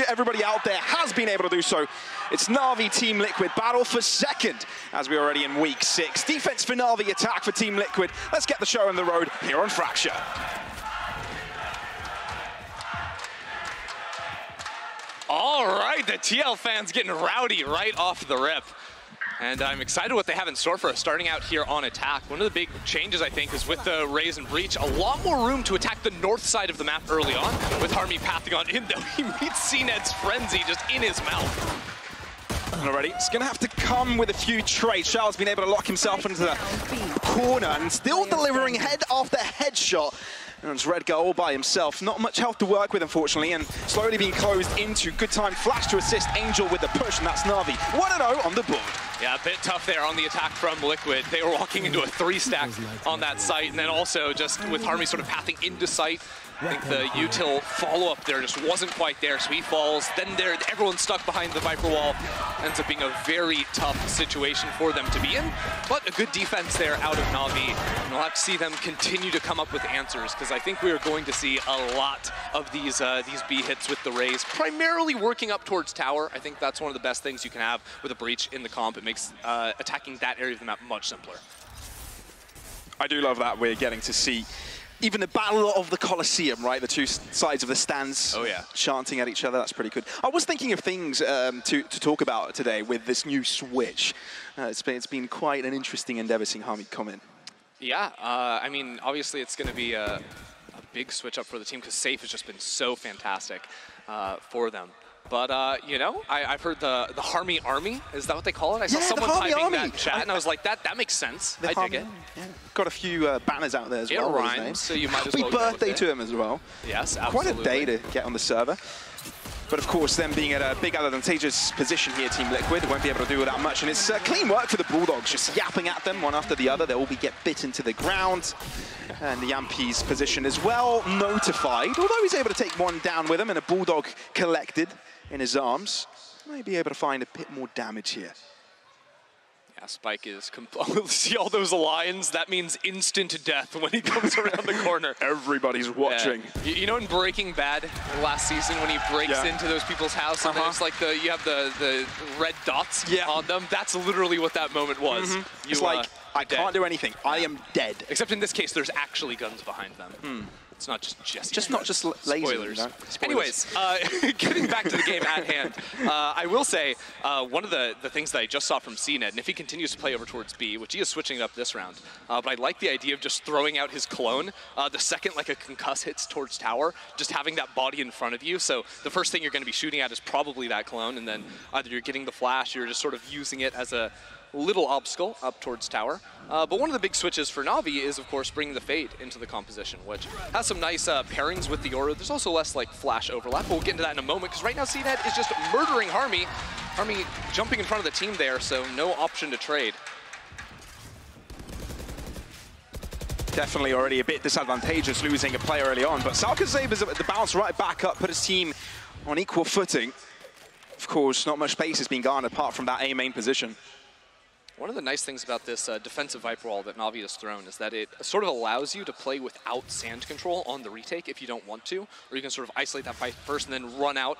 everybody out there has been able to do so. It's Na'Vi Team Liquid battle for second, as we're already in week 6. Defense for Na'Vi, attack for Team Liquid. Let's get the show on the road here on Fracture. All right, the TL fans getting rowdy right off the rip. And I'm excited what they have in store for us starting out here on attack. One of the big changes, I think, is with the Raise and Breach, a lot more room to attack the north side of the map early on, with Harmy pathing on in, though he meets CNED's Frenzy just in his mouth. Already, it's going to have to come with a few trades. Charles been able to lock himself into the corner and still delivering head after headshot. And it's Redgar all by himself. Not much health to work with, unfortunately, and slowly being closed into. Good time flash to assist Angel with the push, and that's Na'Vi. 1-0 on the board. Yeah, a bit tough there on the attack from Liquid. They were walking into a 3-stack on that site, and then also just with Harmy sort of pathing into sight, I think the util follow-up there just wasn't quite there, so he falls. Then everyone's stuck behind the Viper wall. Ends up being a very tough situation for them to be in, but a good defense there out of Na'Vi. And we'll have to see them continue to come up with answers, because I think we are going to see a lot of these B hits with the Raze, primarily working up towards tower. I think that's one of the best things you can have with a Breach in the comp. It makes attacking that area of the map much simpler. I do love that we're getting to see even the battle of the Colosseum, right? The two sides of the stands chanting at each other. That's pretty good. I was thinking of things to talk about today with this new switch. It's been quite an interesting endeavor seeing Harmy come in. Yeah, I mean, obviously it's going to be a big switch up for the team because Safe has just been so fantastic for them. But, you know, I've heard the Harmy Army, is that what they call it? I saw someone typing that in chat, and I was like, that makes sense. I dig it. Yeah. Got a few banners out there as well. It rhymes, so you might as well Happy birthday to him as well. Yes, absolutely. Quite a day to get on the server. But of course, them being at a big advantageous position here, Team Liquid won't be able to do that much. And it's clean work for the Bulldogs, just yapping at them one after the other. They'll all get bitten to the ground. And the Yampi's position as well, notified. Although he's able to take one down with him and a Bulldog collected in his arms, might be able to find a bit more damage here. Yeah, Spike is see all those lions? That means instant death when he comes around the corner. Everybody's watching. Yeah. You know in Breaking Bad last season when he breaks into those people's house and there's like you have the red dots on them? That's literally what that moment was. It's like, I can't do anything. I am dead. Except in this case, there's actually guns behind them. It's not just not just lasers. Spoilers. Anyways, getting back to the game at hand, I will say one of the things that I just saw from CNED, and if he continues to play over towards B, which he is switching it up this round, but I like the idea of just throwing out his clone the second like a concuss hits towards tower, just having that body in front of you. So the first thing you're going to be shooting at is probably that clone, and then either you're getting the flash, or you're just sort of using it as a little obstacle up towards tower. But one of the big switches for Na'Vi is, of course, bringing the Fade into the composition, which has some nice pairings with the Aura. There's also less like flash overlap, but we'll get into that in a moment, because right now CNED is just murdering Harmy. Harmy jumping in front of the team there, so no option to trade. Definitely already a bit disadvantageous losing a player early on, but Salkazabe is the bounce right back up, put his team on equal footing. Of course, not much space has been garnered apart from that A main position. One of the nice things about this defensive Viper wall that Na'Vi has thrown is that it sort of allows you to play without sand control on the retake if you don't want to, or you can sort of isolate that fight first and then run out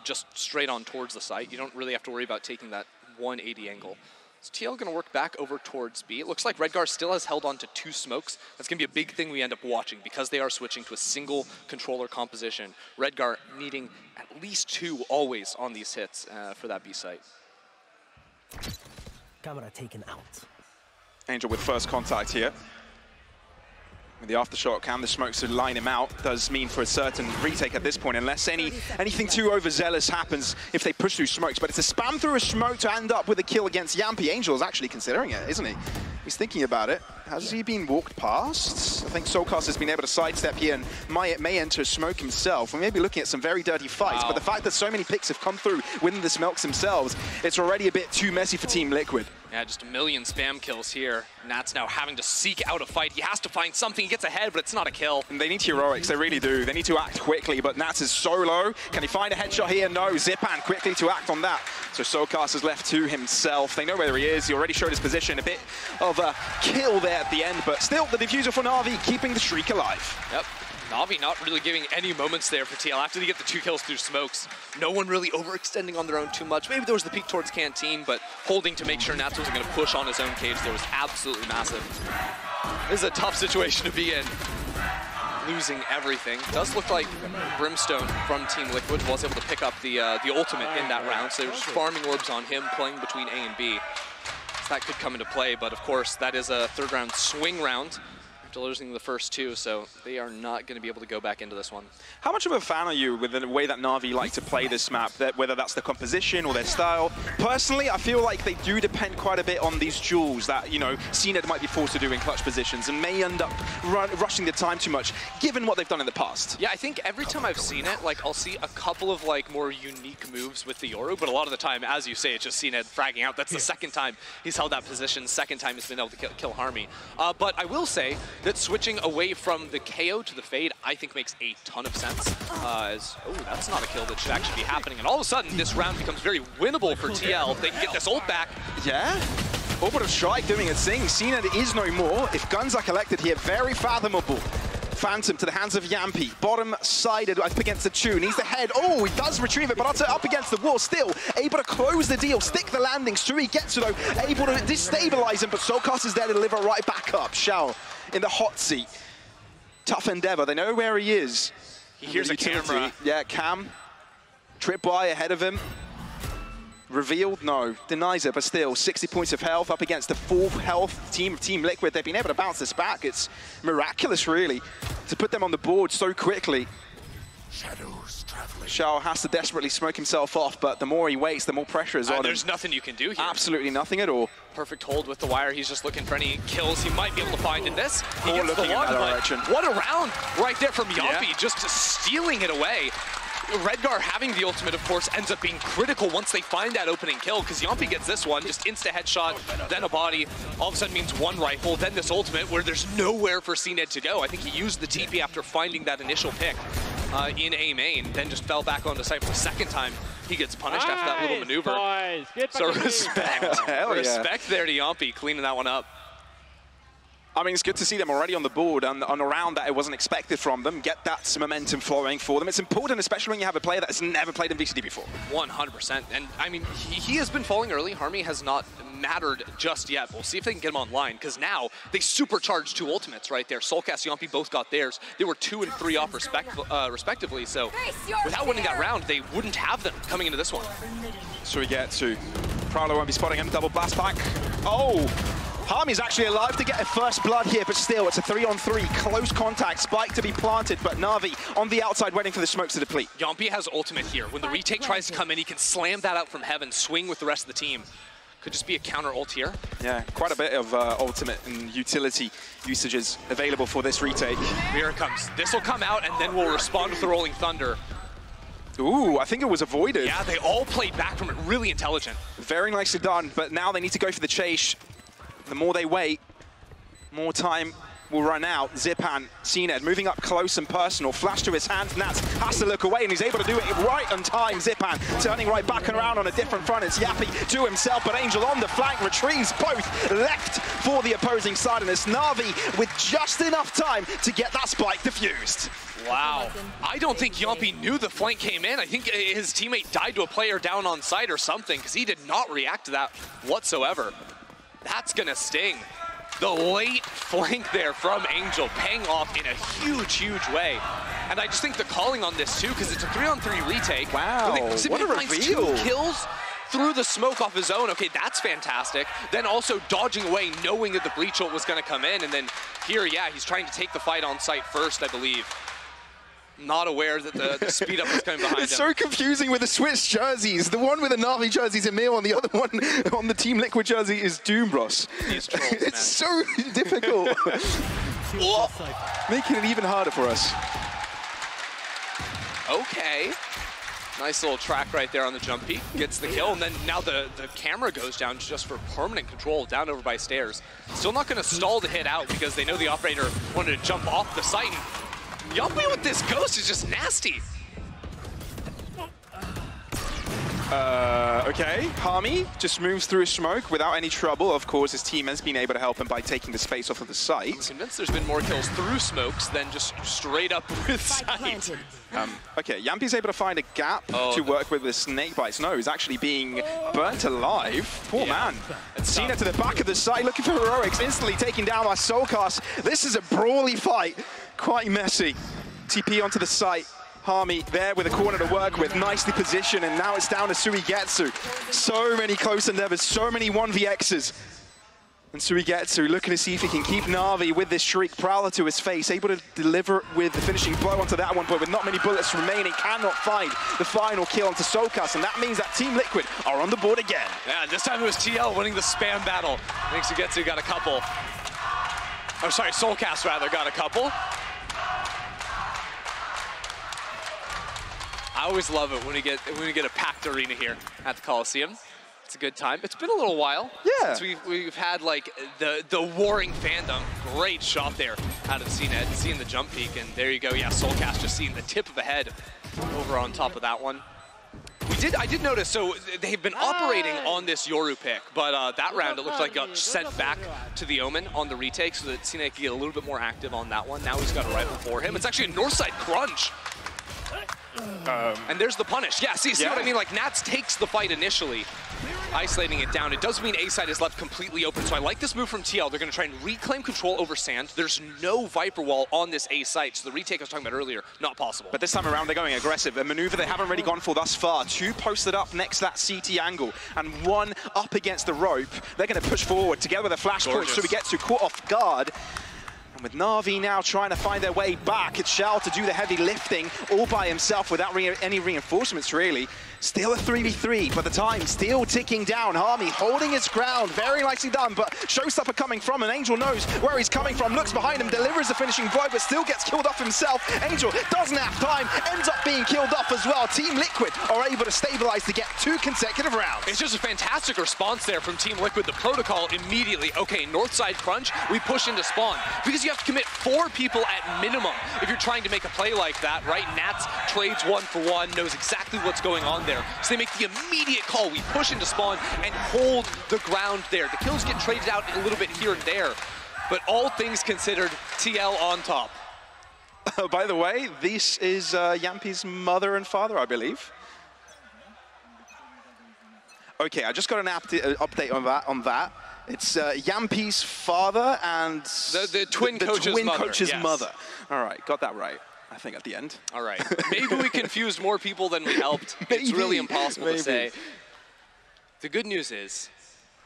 just straight on towards the site. You don't really have to worry about taking that 180 angle. So TL going to work back over towards B. It looks like Redgar still has held on to 2 smokes. That's going to be a big thing we end up watching because they are switching to a single controller composition. Redgar needing at least 2 always on these hits for that B site. Camera taken out. Angel with first contact here. With the aftershock and the smokes to line him out does mean for a certain retake at this point, unless anything too overzealous happens if they push through smokes. But it's a spam through a smoke to end up with a kill against Yampi. Angel's actually considering it, isn't he? He's thinking about it. Has he been walked past? I think Soulcast has been able to sidestep here and may enter smoke himself. We may be looking at some very dirty fights, but the fact that so many picks have come through within the smokes themselves, it's already a bit too messy for Team Liquid. Yeah, just a million spam kills here. Nat's now having to seek out a fight. He has to find something. He gets ahead, but it's not a kill. And they need heroics, they really do. They need to act quickly, but Nats is so low. Can he find a headshot here? No. Zipan quickly to act on that. So Soulcast is left to himself. They know where he is. He already showed his position. A bit of a kill there at the end, but still the diffuser for Na'Vi keeping the streak alive. Yep. Navi not really giving any moments there for TL. After they get the 2 kills through smokes, no one really overextending on their own too much. Maybe there was the peek towards Canteen, but holding to make sure Nats wasn't going to push on his own cage there was absolutely massive. This is a tough situation to be in. Losing everything. Does look like Brimstone from Team Liquid was able to pick up the ultimate in that round, so they're just farming orbs on him, playing between A and B. So that could come into play, but of course that is a 3rd round swing round. After losing the first 2, so they are not going to be able to go back into this one. How much of a fan are you with the way that Na'Vi like to play this map, whether that's the composition or their style? Personally, I feel like they do depend quite a bit on these duels that, you know, CNED might be forced to do in clutch positions and may end up rushing the time too much, given what they've done in the past. Yeah, I think every time I've seen it, like, I'll see a couple of, like, more unique moves with the Yoru, but a lot of the time, as you say, it's just CNED fragging out. That's the 2nd time he's held that position, 2nd time he's been able to kill Harmy. But I will say that switching away from the KO to the fade, I think makes a ton of sense. Oh, that's not a kill that should actually be happening. And all of a sudden, this round becomes very winnable for TL. If they can get this ult back. Yeah. Orbital Strike doing its thing. CNED is no more. If guns are collected here, very fathomable. Phantom to the hands of Yampi. Bottom-sided up against the Chu. Needs the head. Oh, he does retrieve it, but up against the wall. Still able to close the deal. Stick the landing. Sui gets it, though. Able to destabilize him, but Soulcast is there to deliver right back up. Shao in the hot seat. Tough endeavor. They know where he is. He hears a camera. Yeah, Cam. Trip by ahead of him. Revealed? No. Denies it, but still, 60 points of health up against the full health team of Team Liquid. They've been able to bounce this back. It's miraculous, really, to put them on the board so quickly. Shadows traveling. Shao has to desperately smoke himself off, but the more he waits, the more pressure is on him. There's nothing you can do here. Absolutely nothing at all. Perfect hold with the wire. He's just looking for any kills he might be able to find in this. He gets looking the one, in that direction. What a round right there from Yampi, just stealing it away. Redgar having the ultimate, of course, ends up being critical once they find that opening kill, because Yampi gets this one, just insta headshot, then a body, all of a sudden means 1 rifle, then this ultimate where there's nowhere for CNED to go. I think he used the TP after finding that initial pick in A main, then just fell back onto site for the 2nd time. He gets punished after that little maneuver. So respect there to Yampi, cleaning that one up. I mean, it's good to see them already on the board and on a round that it wasn't expected from them. Get that momentum flowing for them. It's important, especially when you have a player that has never played in VCT before. 100%. And I mean, he has been falling early. Harmy has not mattered just yet. We'll see if they can get him online, because now they supercharged 2 ultimates right there. Soulcast, Yampi both got theirs. They were 2 and 3 off respectively. So without winning that round, they wouldn't have them coming into this one. So we get to Prowler won't be spotting him. Double blast back. Oh! Harmy's actually alive to get a first blood here, but still, it's a 3-on-3. Close contact, spike to be planted, but Na'Vi on the outside waiting for the smokes to deplete. Yampi has ultimate here. When the retake tries to come in, he can slam that out from heaven, swing with the rest of the team. Could just be a counter ult here. Yeah, quite a bit of ultimate and utility usages available for this retake. Here it comes. This will come out, and then we'll respond with the Rolling Thunder. Ooh, I think it was avoided. Yeah, they all played back from it. Really intelligent. Very nicely done, but now they need to go for the chase. The more they wait, more time will run out. Zipan, CNED moving up close and personal. Flash to his hands. Nats has to look away, and he's able to do it right on time. Zipan turning right back and around on a different front. It's Yappy to himself, but Angel on the flank retrieves both left for the opposing side, and it's Na'Vi with just enough time to get that spike defused. Wow. I don't think Yampi knew the flank came in. I think his teammate died to a player down on site or something, because he did not react to that whatsoever. That's gonna sting. The late flank there from Angel paying off in a huge, huge way. And I just think the calling on this too, because it's a 3-on-3 retake. Wow, what a reveal. 2 kills through the smoke off his own. Okay, that's fantastic. Then also dodging away, knowing that the breach ult was gonna come in. And then here, yeah, he's trying to take the fight on site first, I believe. Not aware that the speed up was coming behind it's him. So confusing with the Swiss jerseys. The one with the Na'Vi jersey is EMEA, on the other one on the Team Liquid jersey is Doombros. These trolls, it's so difficult. Making it even harder for us. Okay. Nice little track right there on the jump peak. Gets the kill, and then now the camera goes down just for permanent control down over by stairs. Still not going to stall to hit out because they know the operator wanted to jump off the site. Yampi with this ghost is just nasty. Okay, Harmy just moves through smoke without any trouble. Of course, his team has been able to help him by taking the space off of the site. I'm convinced there's been more kills through smokes than just straight up with sight. Okay, Yampy's able to find a gap to work with the snake bites. No, he's actually being burnt alive. Poor man. Cena to the back of the site, looking for heroics, instantly taking down our Soulcast. This is a brawly fight, quite messy. TP onto the site. Harmy there with a corner to work with, nicely positioned, and now it's down to Suigetsu. So many close endeavors, so many 1vx's. And Suigetsu looking to see if he can keep Na'Vi with this Shriek Prowler to his face, able to deliver with the finishing blow onto that one, but with not many bullets remaining, cannot find the final kill onto Soulcast, and that means that Team Liquid are on the board again. Yeah, this time it was TL winning the spam battle. I think Suigetsu got a couple. Oh, sorry, Soulcast rather got a couple. I always love it when we get a packed arena here at the Coliseum. It's a good time. It's been a little while since we've had like the warring fandom. Great shot there out of CNED, seeing the jump peak, and there you go. Yeah, Soulcast just seeing the tip of the head over on top of that one. I did notice, so they've been operating on this Yoru pick, but that round it looked like got sent back to the Omen on the retake so that CNED could get a little bit more active on that one. Now he's got a rifle for him. It's actually a Northside crunch. And there's the punish. Yeah, see what I mean? Like, Nats takes the fight initially, isolating it down. It does mean A side is left completely open, so I like this move from TL. They're going to try and reclaim control over sand. There's no Viper wall on this A site, so the retake I was talking about earlier, not possible. But this time around, they're going aggressive. A maneuver they haven't really gone for thus far. Two posted up next to that CT angle, and one up against the rope. They're going to push forward together with a flashpoint, so we get to caught off guard. And with Na'Vi now trying to find their way back, it's Shao to do the heavy lifting all by himself without any reinforcements, really. Still a 3v3, but the time still ticking down. Harmy holding his ground, very nicely done, but Showstopper coming from, and Angel knows where he's coming from, looks behind him, delivers the finishing blow, but still gets killed off himself. Angel doesn't have time, ends up being killed off as well. Team Liquid are able to stabilize to get 2 consecutive rounds. It's just a fantastic response there from Team Liquid. The protocol immediately, okay, Northside crunch, we push into spawn. Because you have to commit 4 people at minimum if you're trying to make a play like that, right? Nats trades 1 for 1, knows exactly what's going on there. So they make the immediate call. We push into spawn and hold the ground there. The kills get traded out a little bit here and there, but all things considered, TL on top. By the way, this is Yampy's mother and father, I believe. Okay, I just got an update on that. It's Yampy's father and the twin coach's mother. All right, got that right. I think at the end. All right. Maybe we confused more people than we helped. It's really impossible to say. The good news is,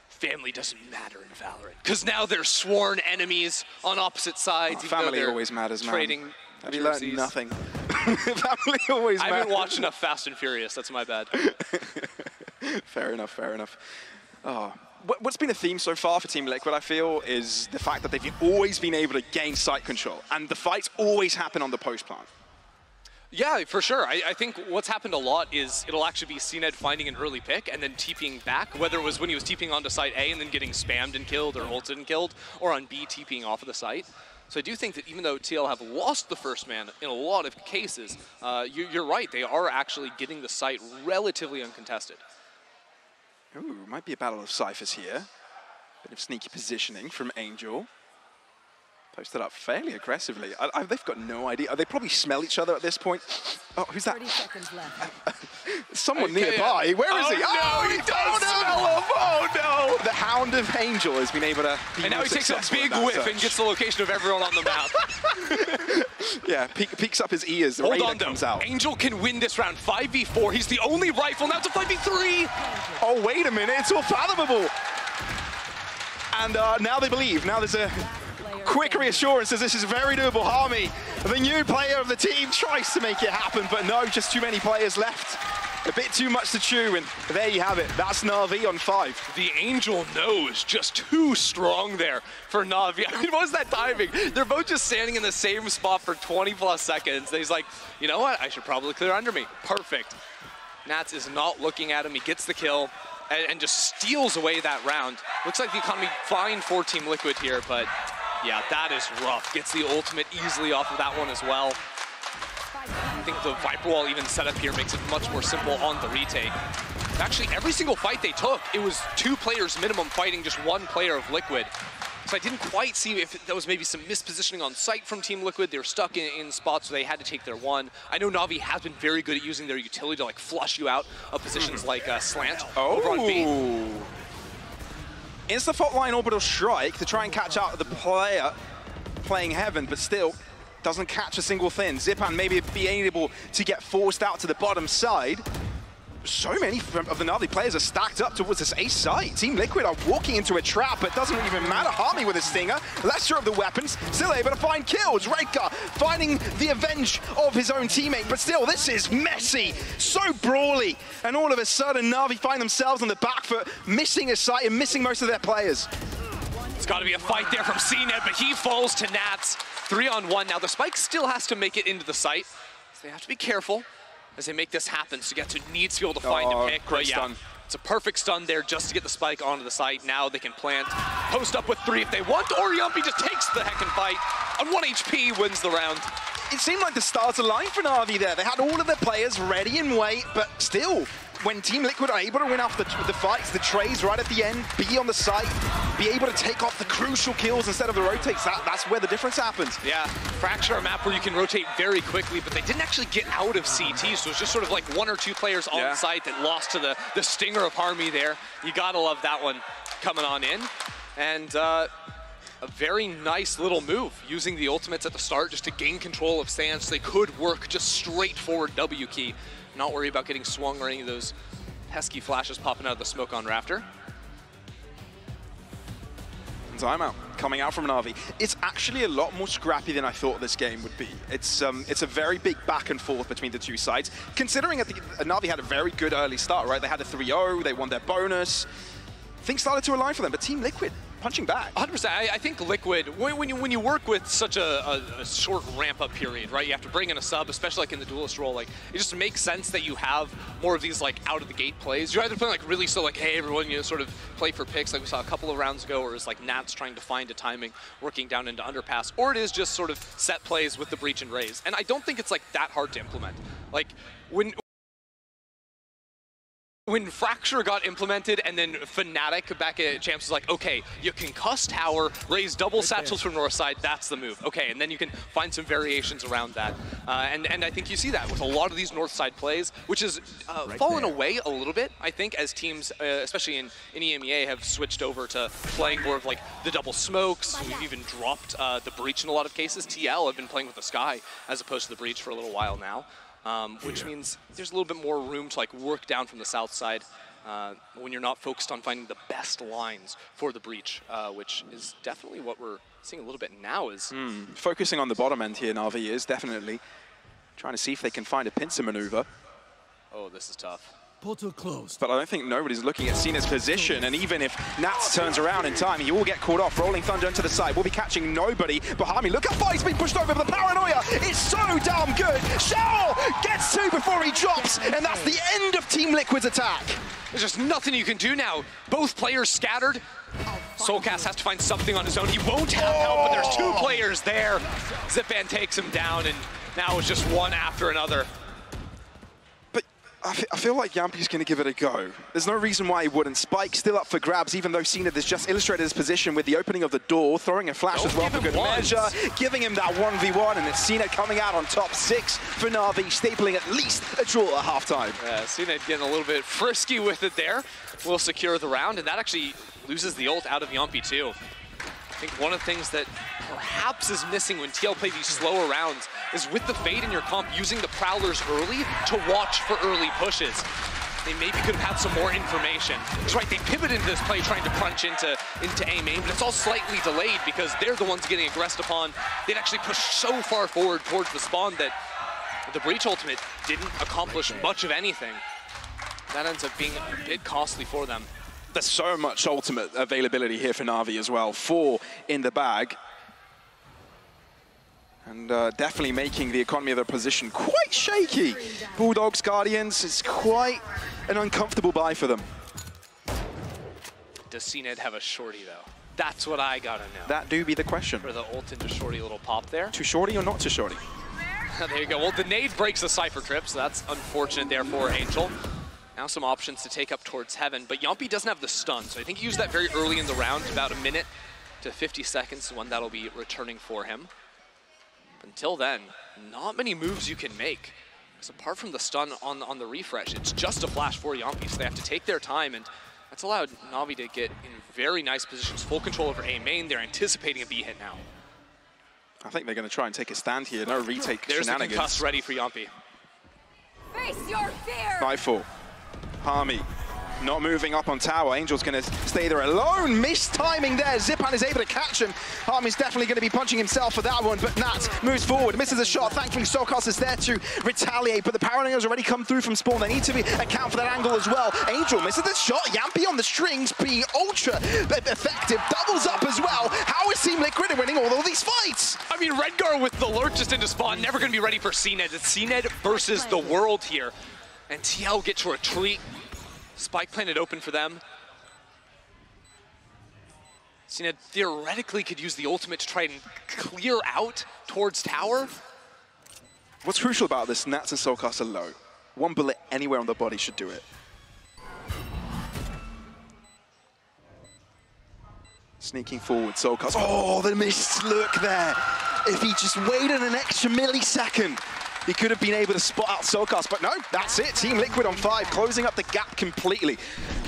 family doesn't matter in Valorant. Because now they're sworn enemies on opposite sides. Family always matters, man. Trading Have you learned nothing? Family always matters. I haven't watched enough Fast and Furious. That's my bad. Fair enough, fair enough. Oh. What's been a theme so far for Team Liquid, I feel, is the fact that they've always been able to gain site control, and the fights always happen on the post plant. Yeah, for sure. I think what's happened a lot is it'll actually be CNED finding an early pick and then TPing back, whether it was when he was TPing onto site A and then getting spammed and killed or ulted and killed, or on B TPing off of the site. So I do think that even though TL have lost the first man in a lot of cases, you're right, they are actually getting the site relatively uncontested. Ooh, might be a battle of ciphers here. Bit of sneaky positioning from Angel. Posted up fairly aggressively. They've got no idea. They probably smell each other at this point. Oh, who's that? 30 seconds left. Someone nearby. Where is he? No, he does smell him. Oh, no. The Hound of Angel has been able to be And now he takes a big whiff and gets the location of everyone on the map. Yeah, peeks up his ears. The radar comes out. Angel can win this round. 5v4. He's the only rifle. Now it's a 5v3. Oh, wait a minute. It's all fathomable. And now they believe. Now there's a quick reassurance as this is very doable. Harmy, the new player of the team, tries to make it happen, but no, just too many players left. A bit too much to chew, and there you have it. That's Na'Vi on 5. The Angel nose just too strong there for Na'Vi. I mean, what was that timing? They're both just standing in the same spot for 20+ seconds. And he's like, you know what? I should probably clear under me. Perfect. Nats is not looking at him. He gets the kill and just steals away that round. Looks like the economy fine for Team Liquid here, but yeah, that is rough. Gets the ultimate easily off of that one as well. I think the Viper Wall even set up here makes it much more simple on the retake. Actually, every single fight they took, it was 2 players minimum fighting just 1 player of Liquid. So I didn't quite see if there was maybe some mispositioning on site from Team Liquid. They were stuck in spots where they had to take their one. I know Na'Vi has been very good at using their utility to like flush you out of positions like slant over on B. Insta-fault line orbital strike to try and catch out the player playing Heaven, but still doesn't catch a single thing. Zipan maybe being able to get forced out to the bottom side. So many of the Na'Vi players are stacked up towards this ace site. Team Liquid are walking into a trap, but it doesn't even matter. Harmy with a stinger, lesser of the weapons, still able to find kills. Redgar finding the avenge of his own teammate, but still, this is messy, so brawly. And all of a sudden, Na'Vi find themselves on the back foot, missing a site and missing most of their players. It's got to be a fight there from CNED, but he falls to Nats. 3-on-1. Now, the Spike still has to make it into the site, so they have to be careful as they make this happen. So Getsu needs to be able to find a pick. Great stun. It's a perfect stun there just to get the Spike onto the site. Now they can plant, post up with 3 if they want, or Yumpy just takes the heckin' fight. On 1 HP, wins the round. It seemed like the stars aligned for Na'Vi there. They had all of their players ready and wait, but still, when Team Liquid are able to win off the fights, the trays right at the end, be on the site, be able to take off the crucial kills instead of the rotates, that's where the difference happens. Yeah, Fracture, a map where you can rotate very quickly, but they didn't actually get out of CT, so it's just sort of like 1 or 2 players on site that lost to the stinger of Harmy there. You gotta love that one coming on in. And a very nice little move, using the ultimates at the start just to gain control of stands so they could work just straight forward W key. Not worry about getting swung or any of those pesky flashes popping out of the smoke on Rafter. Timeout coming out from Na'Vi. It's actually a lot more scrappy than I thought this game would be. It's a very big back and forth between the two sides. Considering that Na'Vi had a very good early start, right? They had a 3-0, they won their bonus. Things started to align for them, but Team Liquid punching back. 100%. I think Liquid, when you work with such a short ramp-up period, right? You have to bring in a sub, especially like in the duelist role. Like, it just makes sense that you have more of these like out-of-the-gate plays. You're either playing like really slow, like, hey, everyone, you know, sort of play for picks, like we saw a couple of rounds ago, where it was like Nats trying to find a timing, working down into underpass, or it is just sort of set plays with the breach and raise. And I don't think it's like that hard to implement. Like, when Fracture got implemented and then Fnatic back at Champs was like, okay, you can cuss tower, raise double satchels from north side, that's the move. Okay, and then you can find some variations around that. And I think you see that with a lot of these north side plays, which has fallen away a little bit, I think, as teams, especially in EMEA, have switched over to playing more of like the double smokes. We've even dropped the breach in a lot of cases. TL have been playing with the Sky as opposed to the breach for a little while now. Which means there's a little bit more room to like work down from the south side when you're not focused on finding the best lines for the breach, which is definitely what we're seeing a little bit now. Is focusing on the bottom end here, Na'Vi is definitely trying to see if they can find a pincer maneuver. Oh, this is tough. Portal closed. But I don't think nobody's looking at Cena's position, and even if Nats turns around in time, he will get caught off. Rolling Thunder into the side, will be catching nobody. But Harmy, look how far he's been pushed over, but the paranoia is so damn good. Shao gets 2 before he drops, and that's the end of Team Liquid's attack. There's just nothing you can do now. Both players scattered. Soulcast has to find something on his own. He won't have help, but there's 2 players there. Zipan takes him down, and now it's just one after another. I feel like Yampi's going to give it a go. There's no reason why he wouldn't. Spike still up for grabs, even though Cena has just illustrated his position with the opening of the door, throwing a flash as well for good measure, giving him that 1v1, and it's Cena coming out on top 6 for Na'Vi, stapling at least a draw at halftime. Yeah, Cena getting a little bit frisky with it there. Will secure the round, and that actually loses the ult out of Yumpy too. I think one of the things that perhaps is missing when TL play these slower rounds is with the Fade in your comp, using the Prowlers early to watch for early pushes. They maybe could have had some more information. That's right, they pivoted into this play trying to crunch into A main, but it's all slightly delayed because they're the ones getting aggressed upon. They'd actually pushed so far forward towards the spawn that the Breach ultimate didn't accomplish much of anything. That ends up being a bit costly for them. There's so much ultimate availability here for Na'Vi as well. 4 in the bag. And definitely making the economy of their position quite shaky. Bulldogs, Guardians, it's quite an uncomfortable buy for them. Does CNED have a shorty though? That's what I gotta know. That do be the question. For the ult into shorty little pop there. Too shorty or not too shorty? There you go. Well, the nade breaks the Cypher trip, so that's unfortunate there for Angel. Now some options to take up towards Heaven, but Yumpy doesn't have the stun, so I think he used that very early in the round, about a minute to 50 seconds, when that'll be returning for him. Until then, not many moves you can make. Because apart from the stun on the refresh, it's just a flash for Yumpy, so they have to take their time, and that's allowed Navi to get in very nice positions, full control over A main. They're anticipating a B hit now. I think they're going to try and take a stand here. No retake There's shenanigans. the concuss ready for Yumpy. Face your fear! Nightfall. Harmy not moving up on tower. Angel's going to stay there alone. Missed timing there. Zipan is able to catch him. Harmy's definitely going to be punching himself for that one, but Nat moves forward, misses a shot. Thankfully, Soulcast is there to retaliate, but the Paranoia's already come through from spawn. They need to account for that angle as well. Angel misses the shot. Yumpy on the strings, being ultra effective. Doubles up as well. How is Team Liquid winning all of these fights? I mean, Redgar with the lurk just into spawn, never going to be ready for CNED. It's CNED versus the world here. And TL get to retreat. Spike planted open for them. CNED theoretically could use the ultimate to try and clear out towards tower. What's crucial about this, Nats and Soulcast are low. One bullet anywhere on the body should do it. Sneaking forward, Soulcast. Oh, the missed look there. If he just waited an extra millisecond, he could have been able to spot out Soulcast, but no, that's it. Team Liquid on 5, closing up the gap completely.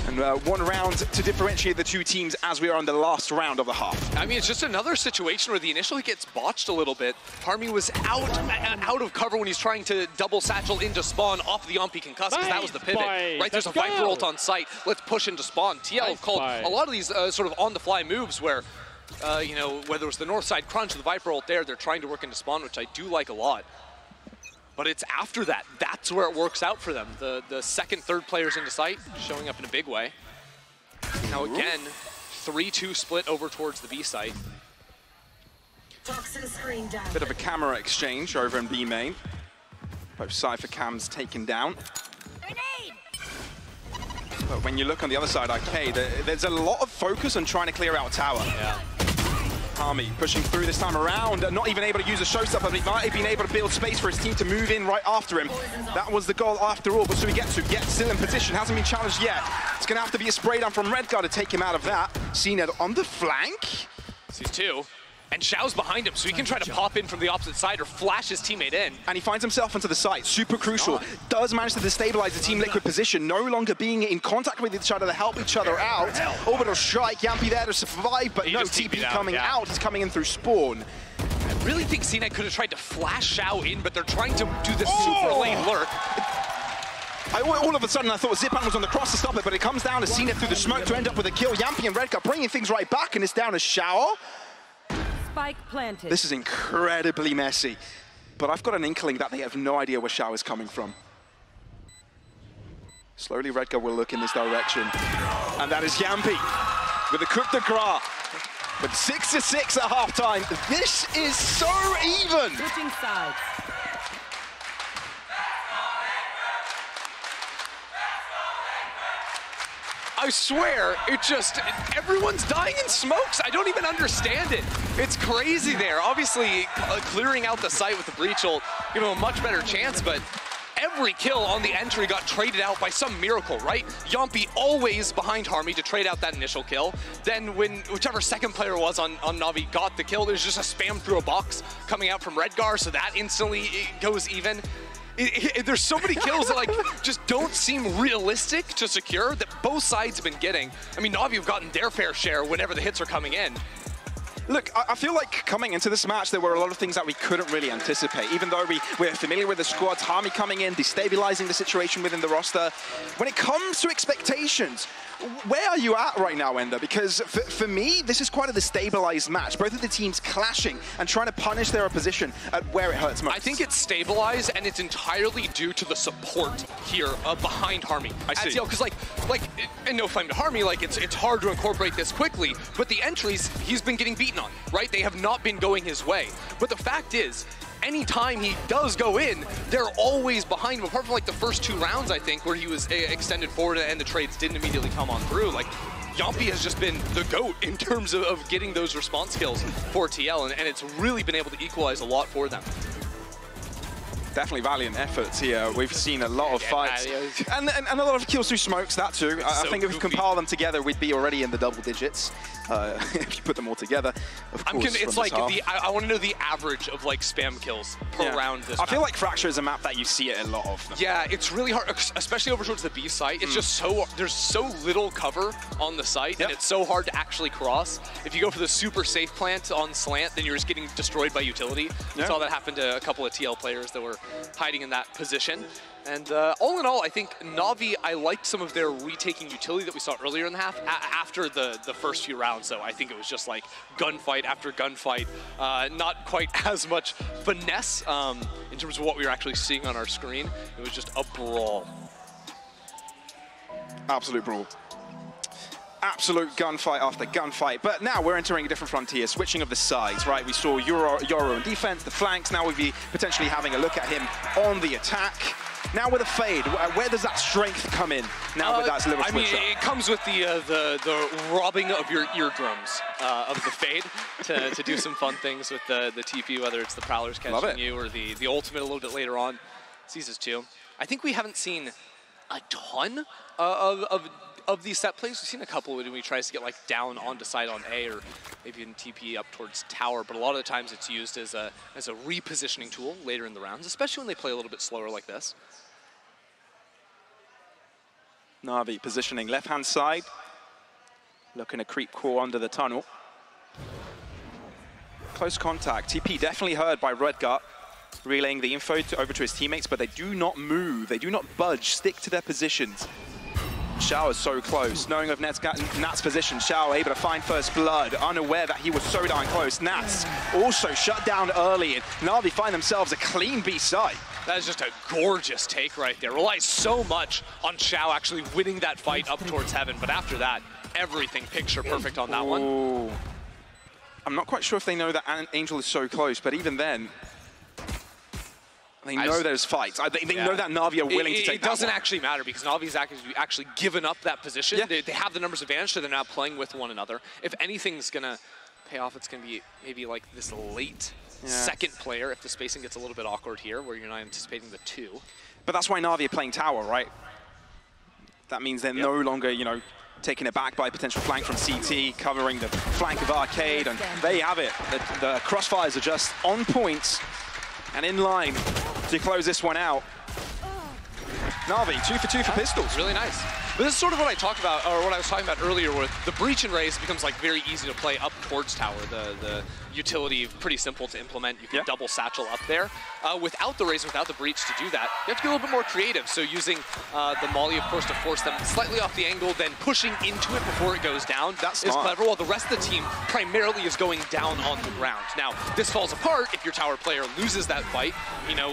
And one round to differentiate the two teams as we are on the last round of the half. I mean, it's just another situation where the initial hit gets botched a little bit. Harmy was out of cover when he's trying to double satchel into spawn off the Yumpy concuss, because that was the pivot. Right, there's a Viper ult on site. Let's push into spawn. TL called a lot of these sort of on-the-fly moves where, you know, whether it was the north side crunch or the Viper ult there, they're trying to work into spawn, which I do like a lot. But it's after that, that's where it works out for them. The second, third players into sight, showing up in a big way. Now again, 3-2 split over towards the B site. Bit of a camera exchange over in B main. Both Cypher cams taken down. But when you look on the other side, Arcade, there's a lot of focus on trying to clear out tower. Yeah. Harmy pushing through this time around, not even able to use a showstopper, but he might have been able to build space for his team to move in right after him. That was the goal after all, but so he gets still in position, hasn't been challenged yet. It's going to have to be a spray down from Redgar to take him out of that. CNED on the flank. Sees two. And Xiao's behind him, so he can try to pop in from the opposite side or flash his teammate in. And he finds himself into the site, super crucial. Does manage to destabilize the Team Liquid position, no longer being in contact with each other to help each other out. Orbital strike, Yumpy there to survive, but no, TP coming out. He's coming in through spawn. I really think CNED could have tried to flash Xiao in, but they're trying to do this super lane lurk. All of a sudden I thought Zipan was on the cross to stop it, but it comes down to CNED through the smoke to end up with a kill. Yumpy and Redgar bringing things right back, and it's down to Xiao. Spike planted. This is incredibly messy, but I've got an inkling that they have no idea where Xiao is coming from. Slowly, Redgar will look in this direction, and that is Yumpy with a coup de grace. With 6-6 at halftime, this is so even. Switching sides. I swear, everyone's dying in smokes. I don't even understand it. It's crazy there. Obviously, clearing out the site with the breach will give him a much better chance, but every kill on the entry got traded out by some miracle, right? Yumpy always behind Harmy to trade out that initial kill. Then when whichever second player was on Navi got the kill, there's just a spam through a box coming out from Redgar, so that instantly goes even. There's so many kills that just don't seem realistic to secure that both sides have been getting. I mean, Navi have gotten their fair share whenever the hits are coming in. Look, I feel like coming into this match, there were a lot of things that we couldn't really anticipate. Even though we're familiar with the squads, Harmy coming in, destabilizing the situation within the roster. When it comes to expectations, where are you at right now, Ender? Because for me, this is quite a destabilized match. Both of the teams clashing and trying to punish their opposition at where it hurts most. I think it's stabilized, and it's entirely due to the support here behind Harmy. I see. Because and no flame to Harmy, it's hard to incorporate this quickly, but the entries he's been getting beaten on, right? They have not been going his way. But the fact is, anytime he does go in, they're always behind him, apart from the first 2 rounds, I think, where he was extended forward and the trades didn't immediately come on through. Yumpy has just been the GOAT in terms of getting those response kills for TL, and it's really been able to equalize a lot for them. Definitely valiant efforts here. We've seen a lot of fights. And a lot of kills through smokes, that too. I think if we compile them together, we'd be already in the double digits. If you put them all together, of course. It's like, I want to know the average of like spam kills per round this I feel like Fracture is a map that you see it a lot of. Yeah, it's really hard, especially over towards the B site. It's just there's so little cover on the site, and it's so hard to actually cross. If you go for the super safe plant on slant, then you're just getting destroyed by utility. We saw that happen to a couple of TL players that were hiding in that position. And all in all, I think Navi, I liked some of their retaking utility that we saw earlier in the half after the first few rounds. So I think it was just like gunfight after gunfight, not quite as much finesse in terms of what we were actually seeing on our screen. It was just a brawl. Absolute brawl. Absolute gunfight after gunfight, but now we're entering a different frontier, switching of the sides, right? We saw Yoro on defense, the flanks, now we'll be potentially having a look at him on the attack. Now with a fade, where does that strength come in now with that little switch up? I mean, it comes with the robbing of your eardrums of the fade to do some fun things with the TP, whether it's the Prowlers catching you or the ultimate a little bit later on. Seizes too. I think we haven't seen a ton of these set plays. We've seen a couple when he tries to get like down onto side on A or maybe in TP up towards tower, but a lot of the times it's used as a repositioning tool later in the rounds, especially when they play a little bit slower like this. Navi positioning left-hand side, looking to creep core under the tunnel. Close contact. TP definitely heard by Redgut, relaying the info over to his teammates, but they do not move, they do not budge, stick to their positions. Xiao is so close, knowing of Nat's position. Xiao able to find first blood, unaware that he was so darn close. Nats also shut down early, and Navi find themselves a clean B side. That is just a gorgeous take right there. Relies so much on Xiao actually winning that fight up towards heaven, but after that, everything picture perfect on that one. I'm not quite sure if they know that Angel is so close, but even then, they know there's fights. They know that Navi are willing to take that. It doesn't actually matter because Navi's actually given up that position. They have the numbers advantage, so they're now playing with one another. If anything's going to pay off, it's going to be maybe like this late second player if the spacing gets a little bit awkward here where you're not anticipating the two. But that's why Navi are playing tower, right? That means they're no longer, taking it back by a potential flank from CT, covering the flank of Arcade, and there you have it. The crossfires are just on point and in line to close this one out. Navi, 2 for 2 for pistols. Really nice. But this is sort of what I talked about, or what I was talking about earlier with the breach and raise becomes like very easy to play up towards tower. The utility, pretty simple to implement. You can double satchel up there. Without the raise, without the breach to do that, you have to be a little bit more creative. So using the molly, of course, to force them slightly off the angle, then pushing into it before it goes down. That's clever, while the rest of the team primarily is going down on the ground. Now, this falls apart if your tower player loses that fight,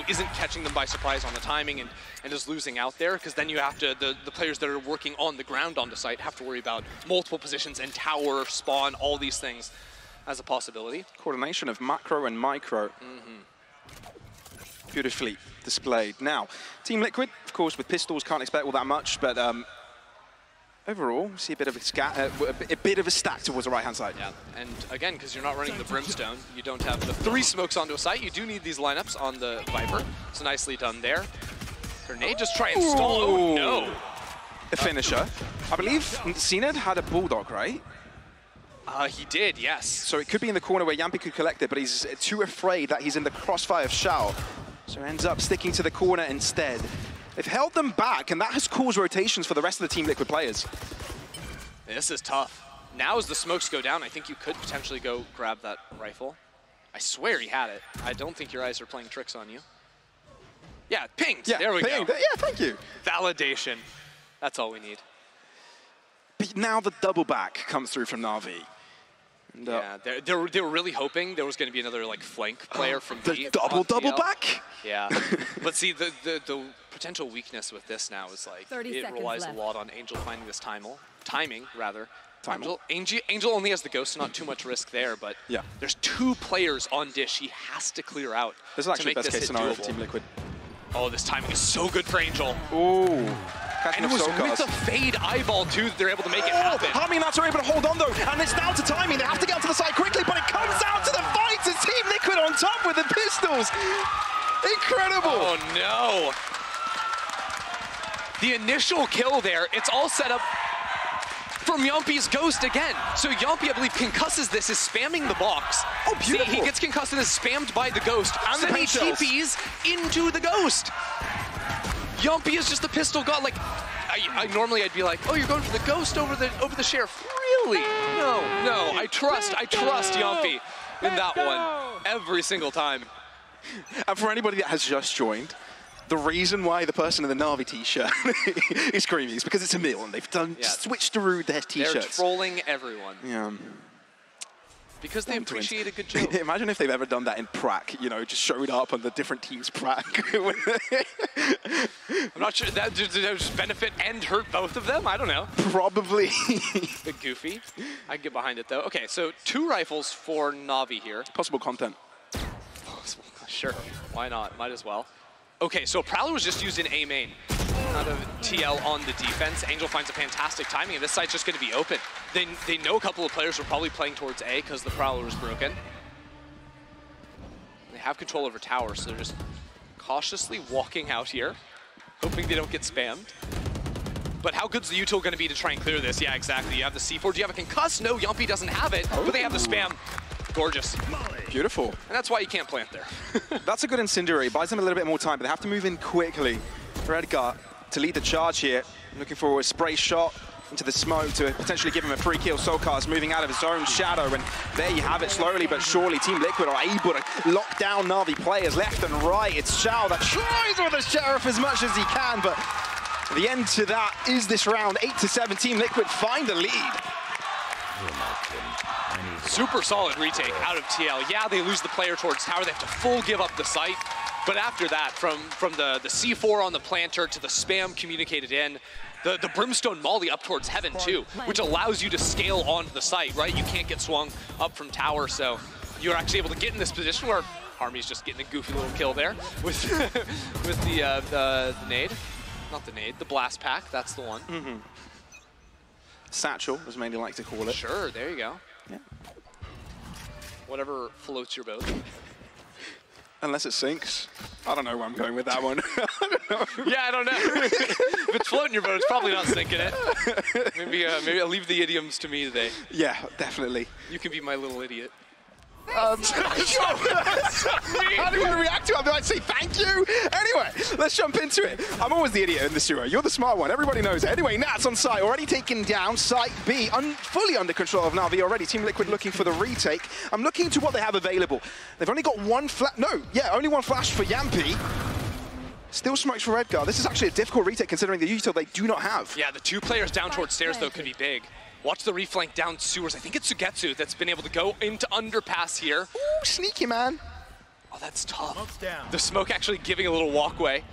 isn't catching them by surprise on the timing and is losing out there, because then you have to, the players that are working on the ground on the site have to worry about multiple positions and tower, spawn, all these things as a possibility. Coordination of macro and micro. Beautifully displayed. Now, Team Liquid, of course, with pistols, can't expect all that much, but overall, we see a bit of a stack towards the right-hand side. Yeah, and again, because you're not running the Brimstone, you don't have the 3 smokes onto a site. You do need these lineups on the Viper. So nicely done there. Grenade just try and stall. Oh, no. A finisher. I believe Cened had a Bulldog, right? He did, yes. So it could be in the corner where Yampi could collect it, but he's too afraid that he's in the crossfire of Xiao. So ends up sticking to the corner instead. They've held them back, and that has caused rotations for the rest of the Team Liquid players. This is tough. Now as the smokes go down, I think you could potentially go grab that rifle. I swear he had it. I don't think your eyes are playing tricks on you. Yeah, pinged. Yeah, there we go. Yeah, thank you. Validation. That's all we need. But now the double back comes through from Navi. And, yeah, they were really hoping there was going to be another like flank player from the double back. Yeah, but see the potential weakness with this now is like it relies a lot on Angel finding this timing rather. Angel only has the ghost, so not too much risk there. But there's 2 players on dish. He has to clear out. This is actually best case scenario for Team Liquid. Oh, this timing is so good for Angel. Ooh. And it was with the fade eyeball, too, that they're able to make it happen. Nats are able to hold on, though, and it's down to timing. They have to get onto the side quickly, but it comes down to the fight. It's Team Liquid on top with the pistols. Incredible! Oh no! The initial kill there, it's all set up from Yumpy's Ghost again. So Yumpy, I believe, concusses this, is spamming the box. Oh, beautiful. See, he gets concussed and is spammed by the Ghost. And then the he paint shells. TPs into the Ghost. Yumpy is just a pistol god. Like, normally I'd be like, oh, you're going for the Ghost over the Sheriff. Really? No, I trust Yumpy in that one every single time. And for anybody that has just joined, the reason why the person in the Navi t-shirt is screaming is because it's EMEA and they've switched through their t-shirts. They're trolling everyone. Yeah. Because they appreciate a good joke. Imagine if they've ever done that in Prac, you know, just showed up on the different teams' Prac. I'm not sure, that would just benefit and hurt both of them? I don't know. Probably. Bit goofy. I can get behind it though. Okay, so 2 rifles for Navi here. Possible content. Sure, why not? Might as well. Okay, so Prowler was just used in A main. Out of TL on the defense. Angel finds a fantastic timing, and this side's just going to be open. They know a couple of players are probably playing towards A because the Prowler was broken. They have control over tower, so they're just cautiously walking out here, hoping they don't get spammed. But how good's the util going to be to try and clear this? Yeah, exactly. You have the C4. Do you have a concuss? No, Yumpy doesn't have it, but they have the spam. Gorgeous. Beautiful. And that's why you can't plant there. That's a good incendiary. Buys them a little bit more time, but they have to move in quickly for Edgar to lead the charge here. Looking for a spray shot into the smoke to potentially give him a free kill. Solkar's moving out of his own shadow, and there you have it. Slowly but surely, Team Liquid are able to lock down Navi players left and right. It's Shao that tries with the Sheriff as much as he can, but the end to that is this round. 8-7, Team Liquid find the lead. Super solid retake out of TL. Yeah, they lose the player towards tower. They have to full give up the site. But after that, from the C4 on the planter to the spam communicated in, the Brimstone Molly up towards heaven too, which allows you to scale onto the site, right? You can't get swung up from tower, so you're actually able to get in this position where Harmy's just getting a goofy little kill there with with the nade. Not the nade, the blast pack, that's the one. Mm-hmm. Satchel, as many like to call it. Sure, there you go. Yeah. Whatever floats your boat. Unless it sinks. I don't know where I'm going with that one. I don't know. Yeah, I don't know. If it's floating your boat, it's probably not sinking it. Maybe I'll leave the idioms to me today. Yeah, definitely. You can be my little idiot. How do you want to react to it? I'd say thank you. Anyway, let's jump into it. I'm always the idiot in this duo. You're the smart one. Everybody knows it. Anyway, Nats on site, already taken down. Site B, fully under control of Navi already. Team Liquid looking for the retake. I'm looking to what they have available. They've only got one flash. No, yeah, only one flash for Yampy. Still smokes for Edgar. This is actually a difficult retake considering the util they do not have. Yeah, the 2 players down towards stairs, though, could be big. Watch the reflank down sewers. I think it's Sugetsu that's been able to go into underpass here. Ooh, sneaky, man. Oh, that's tough. The smoke actually giving a little walkway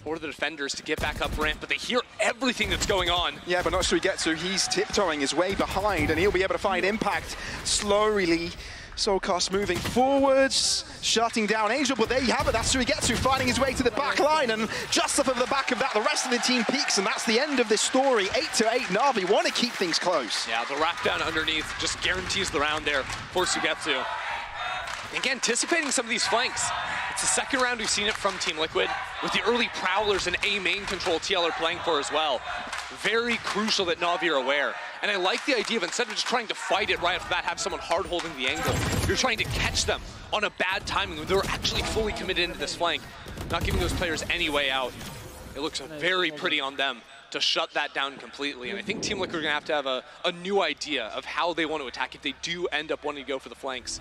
for the defenders to get back up ramp, but they hear everything that's going on. Yeah, but not Sugetsu. He's tiptoeing his way behind, and he'll be able to find impact slowly. Soulcast moving forwards, shutting down Angel, but there you have it. That's Sugetsu finding his way to the back line, and just off of the back of that, the rest of the team peaks, and that's the end of this story. 8-8, Navi want to keep things close. Yeah, the wrap down underneath just guarantees the round there for Sugetsu. Again, anticipating some of these flanks. It's the second round we've seen it from Team Liquid, with the early Prowlers and A main control TL are playing for as well. Very crucial that Navi are aware. And I like the idea of, instead of just trying to fight it right off the bat, have someone hard holding the angle, you're trying to catch them on a bad timing when they're actually fully committed into this flank, not giving those players any way out. It looks very pretty on them to shut that down completely. And I think Team Liquid are gonna have a new idea of how they want to attack if they do end up wanting to go for the flanks.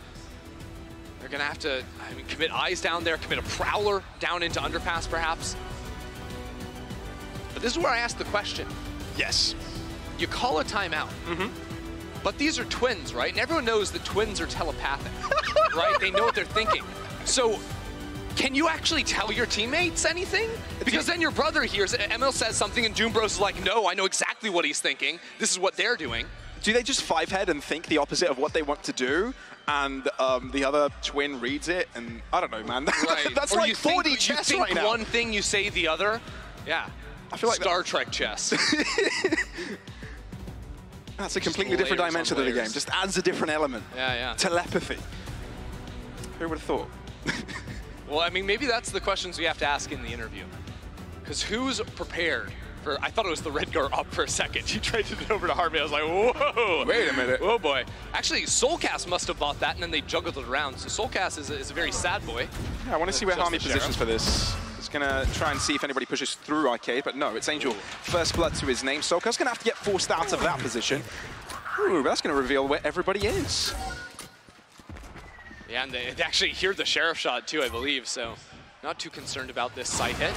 They're gonna have to, I mean, commit eyes down there, commit a Prowler down into underpass perhaps. But this is where I ask the question. Yes. You call a timeout, but these are twins, right? And everyone knows that twins are telepathic, right? They know what they're thinking. So can you actually tell your teammates anything? Because then your brother hears it, ML says something, and Doombros is like, no, I know exactly what he's thinking. This is what they're doing. Do they just five-head and think the opposite of what they want to do? And the other twin reads it, and I don't know, man. Right. That's or like 4D chess right now. One thing, you say the other. Yeah. I feel like Star Trek chess. That's a completely different dimension of the game. Just adds a different element. Yeah, yeah. Telepathy. Who would have thought? Well, I mean, maybe that's the questions we have to ask in the interview. Because who's prepared for, I thought it was the Redgar up for a second. He traded it over to Harvey. I was like, whoa. Wait a minute. Oh boy. Actually, Soulcast must have bought that and then they juggled it around. So Soulcast is a very sad boy. Yeah, I want to see where Harmy positions for this. He's going to try and see if anybody pushes through Arcade, but no, it's Angel. First blood to his name. Soulcast's going to have to get forced out of that position. Ooh, that's going to reveal where everybody is. Yeah, and they actually hear the Sheriff shot too, I believe, so not too concerned about this side hit.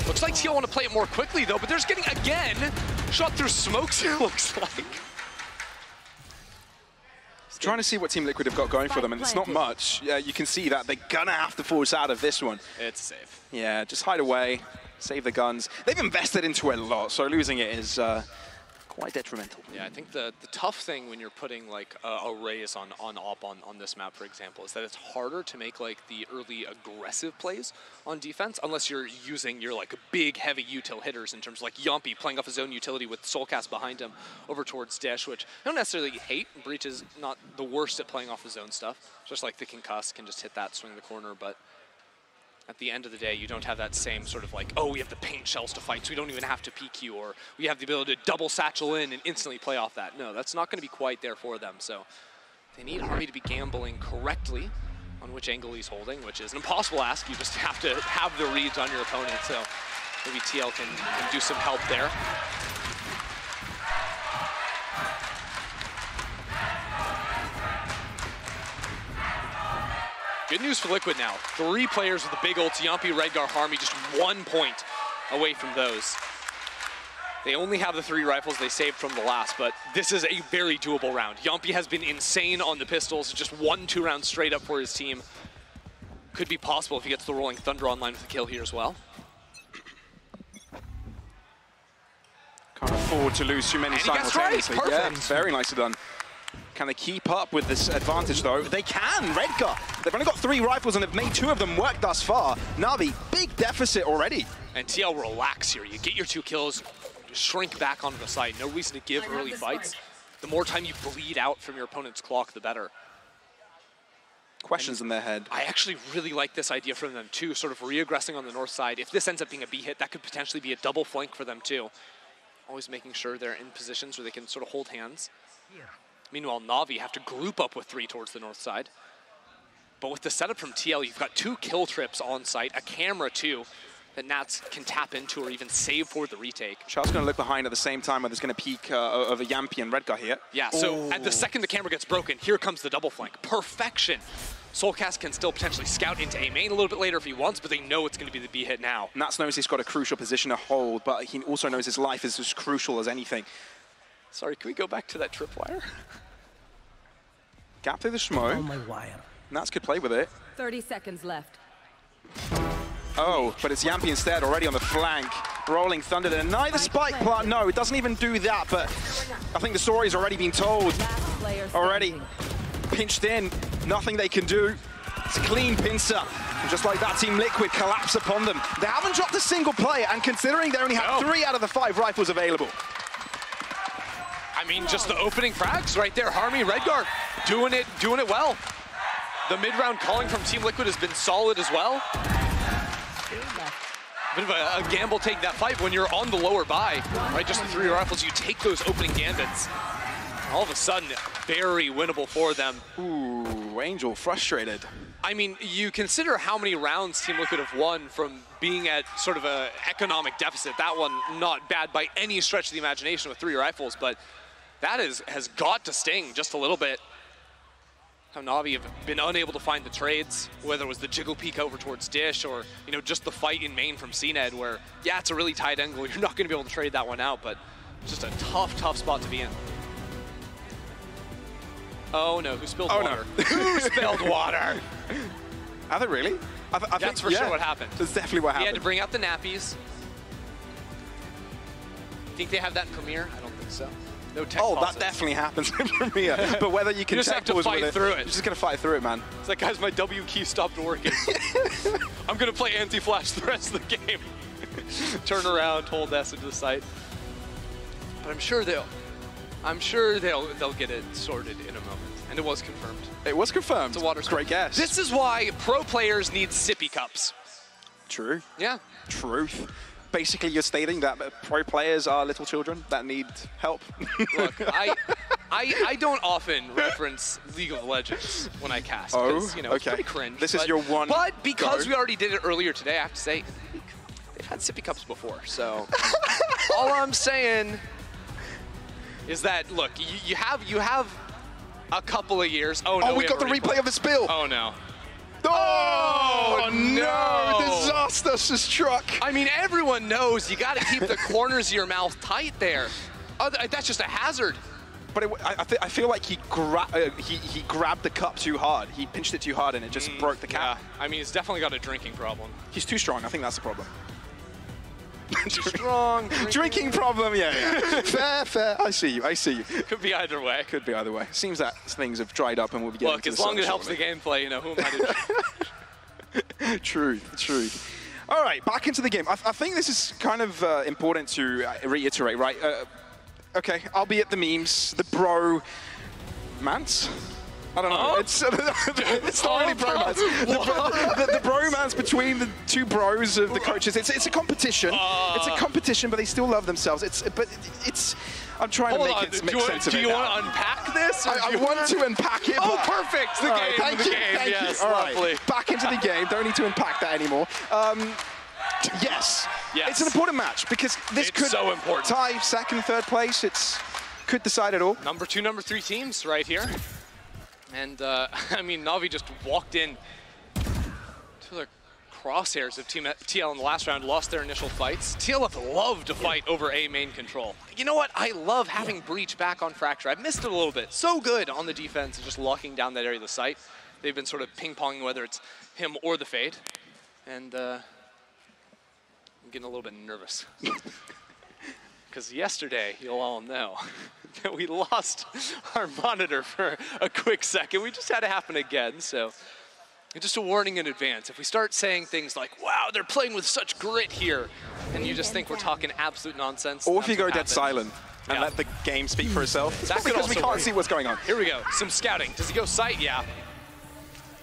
Looks like TL want to play it more quickly though, but there's getting, again, shot through smokes, it looks like. Trying to see what Team Liquid have got going for them, and it's not much. Yeah, you can see that they're gonna have to force out of this one. It's safe. Yeah, just hide away, save the guns. They've invested into a lot, so losing it is quite detrimental. Yeah, I think the tough thing when you're putting like arrays on op on this map, for example, is that it's harder to make like the early aggressive plays on defense unless you're using your like big heavy util hitters in terms of like Yumpy playing off his own utility with Soulcast behind him over towards Dish, which I don't necessarily hate. Breach is not the worst at playing off his own stuff, just like the Concuss can just hit that, swing the corner, but at the end of the day, you don't have that same sort of like, oh, we have the paint shells to fight, so we don't even have to PQ, or we have the ability to double satchel in and instantly play off that. No, that's not going to be quite there for them. So they need Harmy to be gambling correctly on which angle he's holding, which is an impossible ask. You just have to have the reads on your opponent. So maybe TL can do some help there. Good news for Liquid now. 3 players with the big ults, Yumpy, Redgar, Harmy, just 1 point away from those. They only have the 3 rifles they saved from the last, but this is a very doable round. Yumpy has been insane on the pistols, just won 2 rounds straight up for his team. Could be possible if he gets the Rolling Thunder online with the kill here as well. Can't afford to lose too many simultaneously. Right. Yeah, very nicely done. Can they keep up with this advantage, though? They can! Redgar! They've only got 3 rifles, and they've made 2 of them work thus far. Navi, big deficit already. And TL, relax here. You get your 2 kills, shrink back onto the side. No reason to give early fights. The more time you bleed out from your opponent's clock, the better. Questions in their head. I actually really like this idea from them, too, sort of re-aggressing on the north side. If this ends up being a B hit, that could potentially be a double flank for them, too. Always making sure they're in positions where they can sort of hold hands. Meanwhile, Navi have to group up with 3 towards the north side. But with the setup from TL, you've got 2 kill trips on site, a camera too, that Nats can tap into or even save for the retake. Charles going to look behind at the same time where there's going to peek of a Yumpy and Redgar here. Yeah, so at the second the camera gets broken, here comes the double flank. Perfection. Soulcast can still potentially scout into A main a little bit later if he wants, but they know it's going to be the B hit now. Nats knows he's got a crucial position to hold, but he also knows his life is as crucial as anything. Sorry, can we go back to that tripwire? Gap through the smoke. Oh, my wire. Nats could play with it. 30 seconds left. Oh, but it's Yumpy instead, already on the flank. Rolling Thunder, deny the spike plant. No, it doesn't even do that, but I think the story's already been told. Already pinched in, nothing they can do. It's a clean pincer. And just like that, Team Liquid collapse upon them. They haven't dropped a single play, and considering they only have 3 out of the 5 rifles available. I mean, just the opening frags right there. Harmy, Redgar, doing it well. The mid-round calling from Team Liquid has been solid as well. Bit of a gamble taking that fight when you're on the lower buy, right? Just the 3 rifles, you take those opening gambits. All of a sudden, very winnable for them. Ooh, Angel frustrated. I mean, you consider how many rounds Team Liquid have won from being at sort of an economic deficit. That one not bad by any stretch of the imagination with 3 rifles, but that has got to sting just a little bit. How Navi have been unable to find the trades, whether it was the jiggle peek over towards Dish or, you know, just the fight in main from CNED where, yeah, it's a really tight angle. You're not going to be able to trade that one out, but just a tough spot to be in. Oh no, who spilled water? No. Who spilled water? Are they really? I That's think, for sure what happened. That's definitely what happened. He had to bring out the nappies. Think they have that in Premiere? I don't think so. No tech pauses. That definitely happens in Premiere. But whether you can just have to fight through it. You're just gonna fight through it, man. It's like, guys, my W key stopped working. I'm gonna play anti-flash the rest of the game. Turn around, hold S into the site. But I'm sure they'll get it sorted in a moment. And it was confirmed. It was confirmed. It's a water Great guess. This is why pro players need sippy cups. True. Yeah. Truth. Basically, you're stating that pro players are little children that need help. Look, I don't often reference League of Legends when I cast. Oh, you know, okay. It's pretty cringe. This is your one But because go. we already did it earlier today, I have to say, they've had sippy cups before. So all I'm saying is that, look, you have a couple of years. Oh, no. Oh, we got the replay of the spill. Oh, no. Oh, no. Disaster has struck. I mean, everyone knows you got to keep the corners of your mouth tight there. That's just a hazard. But I feel like he grabbed the cup too hard. He pinched it too hard and it just broke the cap. Yeah. I mean, he's definitely got a drinking problem. He's too strong. I think that's the problem. Too strong. Drinking problem, yeah. Fair. I see you. Could be either way. Could be either way. Seems that things have dried up and we'll be getting Look, to as the long as it sun helps the gameplay, you know, who am I to Truth. All right, back into the game. I think this is kind of important to reiterate, right? Okay, I'll be at the memes, the bro-mance. I don't know. Oh? It's not really bromance. The bromance between the two bros of the coaches. It's a competition. It's a competition, but they still love themselves. I'm trying to make sense of it. Do you want to unpack this? I want to unpack it. Oh, perfect. The game. Thank you. Yes, All lovely. right, back into the game. Don't need to unpack that anymore. Yes. It's an important match because this could so important. tie second, third place. Could decide it all. Number 2, number 3 teams right here. And, I mean, Navi just walked in to the crosshairs of Team TL in the last round, lost their initial fights. TLF love to fight over A main control. You know what? I love having Breach back on Fracture. I've missed it a little bit. So good on the defense, just locking down that area of the site. They've been sort of ping-ponging whether it's him or the Fade. And I'm getting a little bit nervous. Because yesterday, you'll all know, that we lost our monitor for a quick second. We just had it happen again, so just a warning in advance. If we start saying things like, wow, they're playing with such grit here, and you just think we're talking absolute nonsense. Or if you go dead silent and let the game speak for itself. It's because we can't see what's going on. Here we go, some scouting. Does he go sight? Yeah.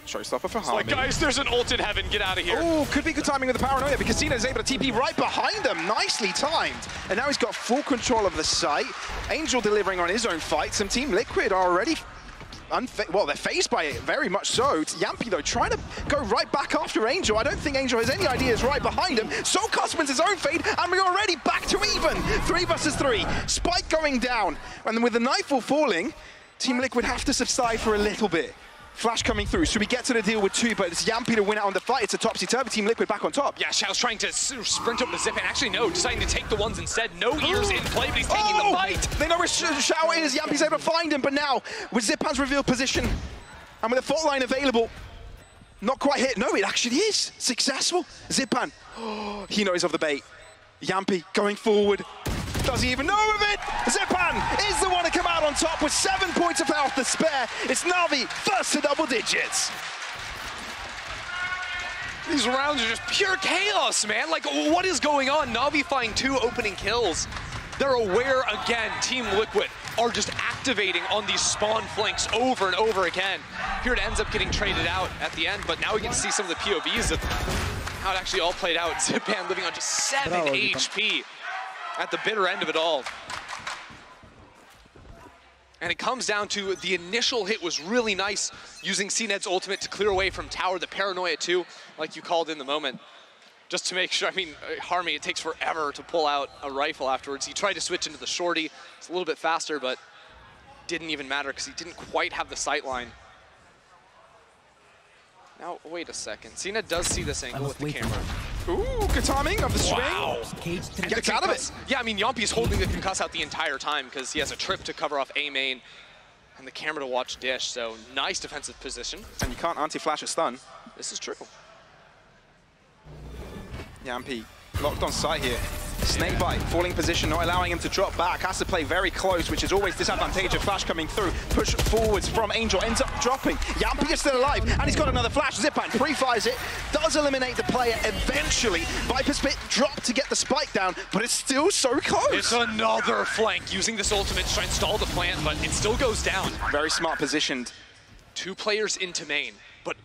Showstopper for Like, Harmony. guys, there's an ult in heaven. Get out of here. Oh, could be good timing with the Paranoia because Cena is able to TP right behind them. Nicely timed. And now he's got full control of the site. Angel delivering on his own fight. Some Team Liquid are already well, they're phased by it, very much so. It's Yampy, though, trying to go right back after Angel. I don't think Angel has any ideas right behind him. So Cosman's his own fade, and we're already back to even. 3 versus 3. Spike going down. And then with the Nightfall falling, Team Liquid have to subside for a little bit. Flash coming through. So we get to the deal with 2, but it's Yampy to win out on the fight. It's a topsy-turvy. Team Liquid back on top. Yeah, Xiao's trying to sprint up the zip, and actually, no, deciding to take the ones instead. No ears in play, but he's taking the fight. They know where Xiao is. Yampy's able to find him, but now with Zipan's revealed position and with a fault line available, not quite hit. No, it actually is successful. Zipan, he knows of the bait. Yampy going forward. Does he even know of it? Zipan is the one to come out on top with 7 points of health to spare. It's Navi first to double digits. These rounds are just pure chaos, man. Like, what is going on? Navi find 2 opening kills. They're aware again, Team Liquid are just activating on these spawn flanks over and over again. Here it ends up getting traded out at the end, but now we can see some of the POVs of how it actually all played out. Zipan living on just 7 HP. At the bitter end of it all. And it comes down to the initial hit was really nice, using CNED's ultimate to clear away from tower, the Paranoia too, like you called in the moment. Just to make sure, I mean, Harmy, it takes forever to pull out a rifle afterwards. He tried to switch into the shorty. It's a little bit faster, but didn't even matter because he didn't quite have the sight line. Now, wait a second. CNED does see this angle with the camera. Ooh, good timing of the swing. Wow. And gets out of it. Yeah, I mean, Yampy's holding the concuss out the entire time because he has a trip to cover off A main and the camera to watch dish, so nice defensive position. And you can't anti-flash a stun. This is true. Yampy locked on sight here. Snakebite, falling position, not allowing him to drop back. Has to play very close, which is always disadvantageous. Flash coming through, push forwards from Angel, ends up dropping. Yampi is still alive, and he's got another flash. Zipan pre-fires it, does eliminate the player eventually. Viper's Pit dropped to get the spike down, but it's still so close. It's another flank, using this ultimate to try and stall the plant, but it still goes down. Very smart positioned. 2 players into main, but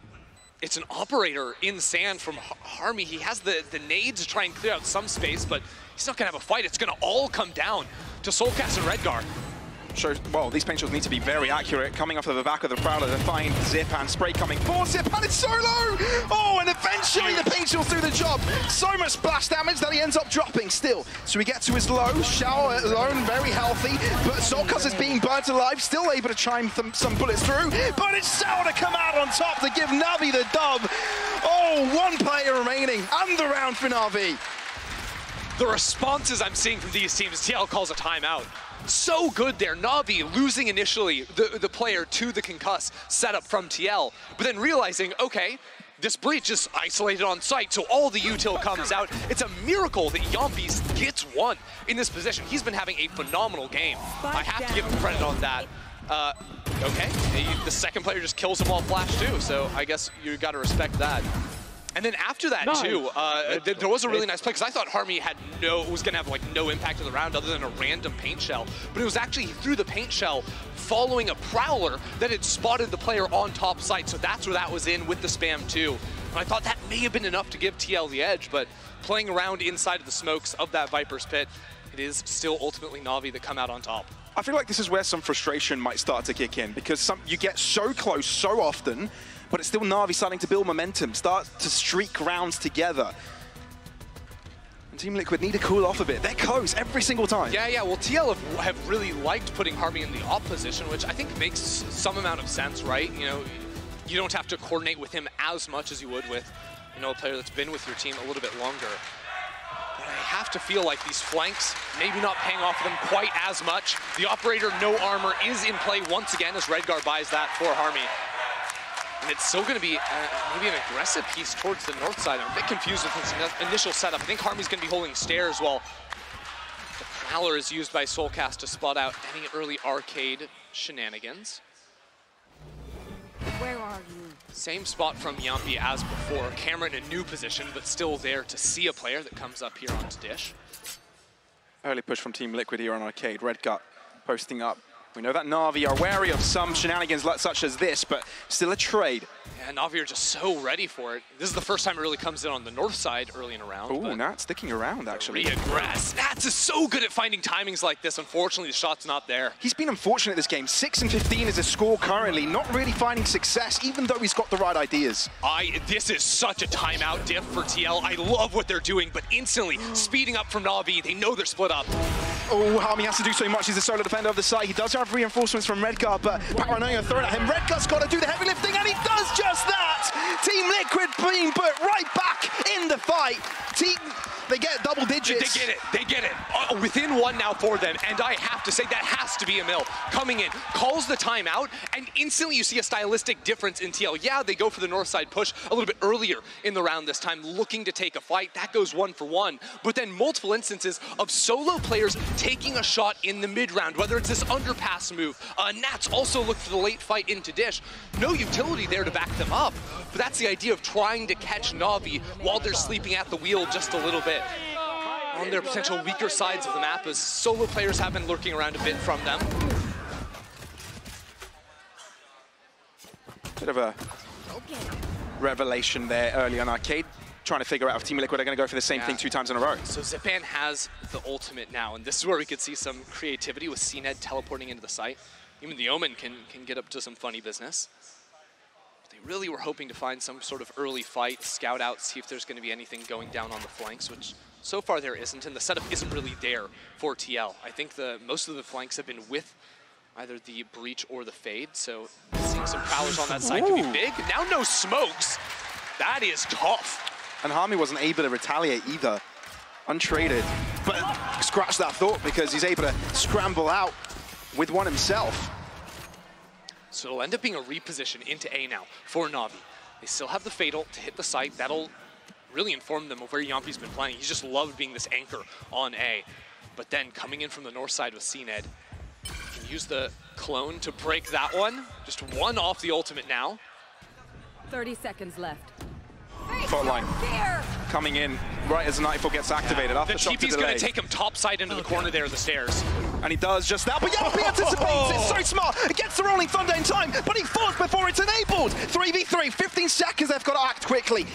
it's an operator in sand from Harmy. He has the nades to try and clear out some space, but he's not gonna have a fight. It's gonna all come down to Soulcast and Redgar. Well, these paint shots need to be very accurate. Coming off of the back of the Prowler to find Zipan. Spray coming for Zipan, it's so low! Oh, and eventually the paint shots do the job. So much splash damage that he ends up dropping still. So he gets to his low, Shower alone, very healthy, but Soulcast is being burnt alive, still able to chime some bullets through, but it's Shower to come out on top to give Navi the dub. Oh, 1 player remaining, and the round for Navi. The responses I'm seeing from these teams, TL calls a timeout. So good there. Navi losing initially the player to the concuss setup from TL, but then realizing, okay, this breach is isolated on site, so all the util comes out. It's a miracle that Yompies gets 1 in this position. He's been having a phenomenal game. I have to give him credit on that. Okay, the second player just kills him while flash too, so I guess you gotta respect that. And then after that too, there was a really nice play, because I thought Harmy was gonna have like no impact of the round other than a random paint shell, but it was actually through the paint shell following a Prowler that had spotted the player on top site, so that's where that was in with the spam too. And I thought that may have been enough to give TL the edge, but playing around inside of the smokes of that Viper's Pit, it is still ultimately Navi that come out on top. I feel like this is where some frustration might start to kick in, because you get so close so often, but it's still Navi starting to build momentum, start to streak rounds together. And Team Liquid need to cool off a bit. They're close every single time. Yeah, well, TL have really liked putting Harmy in the op position, which I think makes some amount of sense, right? You know, you don't have to coordinate with him as much as you would with, you know, a player that's been with your team a little bit longer. But I have to feel like these flanks maybe not paying off for them quite as much. The operator, no armor, is in play once again as Redgar buys that for Harmy. And it's still going to be maybe an aggressive piece towards the north side. I'm a bit confused with his initial setup. I think Harmy's going to be holding stairs while the Prowler is used by Soulcast to spot out any early arcade shenanigans. Where are you? Same spot from Yampi as before. Camera in a new position, but still there to see a player that comes up here onto Dish. Early push from Team Liquid here on arcade. Red Gut posting up. We know that Navi are wary of some shenanigans such as this, but still a trade. Yeah, Navi are just so ready for it. This is the first time it really comes in on the north side early in a round. Ooh, Nat sticking around, actually. Reaggress. Nats is so good at finding timings like this. Unfortunately, the shot's not there. He's been unfortunate this game. 6 and 15 is his score currently. Not really finding success, even though he's got the right ideas. This is such a timeout diff for TL. I love what they're doing, but instantly speeding up from Navi. They know they're split up. Oh, Harmy has to do so much. He's a solo defender of the site. He does have reinforcements from Redgar, but Paranoia thrown at him. Redgar's got to do the heavy lifting, and he does just that! Team Liquid being put right back in the fight. They get double digits. They get it. Within 1 now for them, and I have to say that has to be Emil coming in, calls the timeout, and instantly you see a stylistic difference in TL. Yeah, they go for the north side push a little bit earlier in the round this time, looking to take a fight. That goes 1 for 1, but then multiple instances of solo players taking a shot in the mid round, whether it's this underpass move. Nats also looked for the late fight into Dish. No utility there to back them up, but that's the idea of trying to catch Navi while they're sleeping at the wheel just a little bit. On their potential weaker sides of the map, as solo players have been lurking around a bit from them. Bit of a revelation there early on arcade. Trying to figure out if Team Liquid are going to go for the same thing 2 times in a row. So Zipan has the ultimate now, and this is where we could see some creativity with CNED teleporting into the site. Even the Omen can get up to some funny business. They really were hoping to find some sort of early fight, scout out, see if there's going to be anything going down on the flanks, which so far there isn't, and the setup isn't really there for TL. I think most of the flanks have been with either the breach or the fade, so seeing some Prowlers on that side could be big. Now no smokes. That is tough. And Harmy wasn't able to retaliate either. Untraded, but scratch that thought because he's able to scramble out with one himself. So it'll end up being a reposition into A now for Navi. They still have the Fatal to hit the site. That'll really informed them of where Yampi's been playing. He's just loved being this anchor on A. But then coming in from the north side with CNED, can use the clone to break that one. Just one off the ultimate now. 30 seconds left. Fault line coming in right as Nightfall gets activated. The After shot to TP's going delay. to take him topside into the corner there of the stairs. And he does just that, but Yampi anticipates it, so smart. Gets the Rolling Thunder in time, but he falls before it's enabled. 3v3, 15 seconds, they've got to act quickly.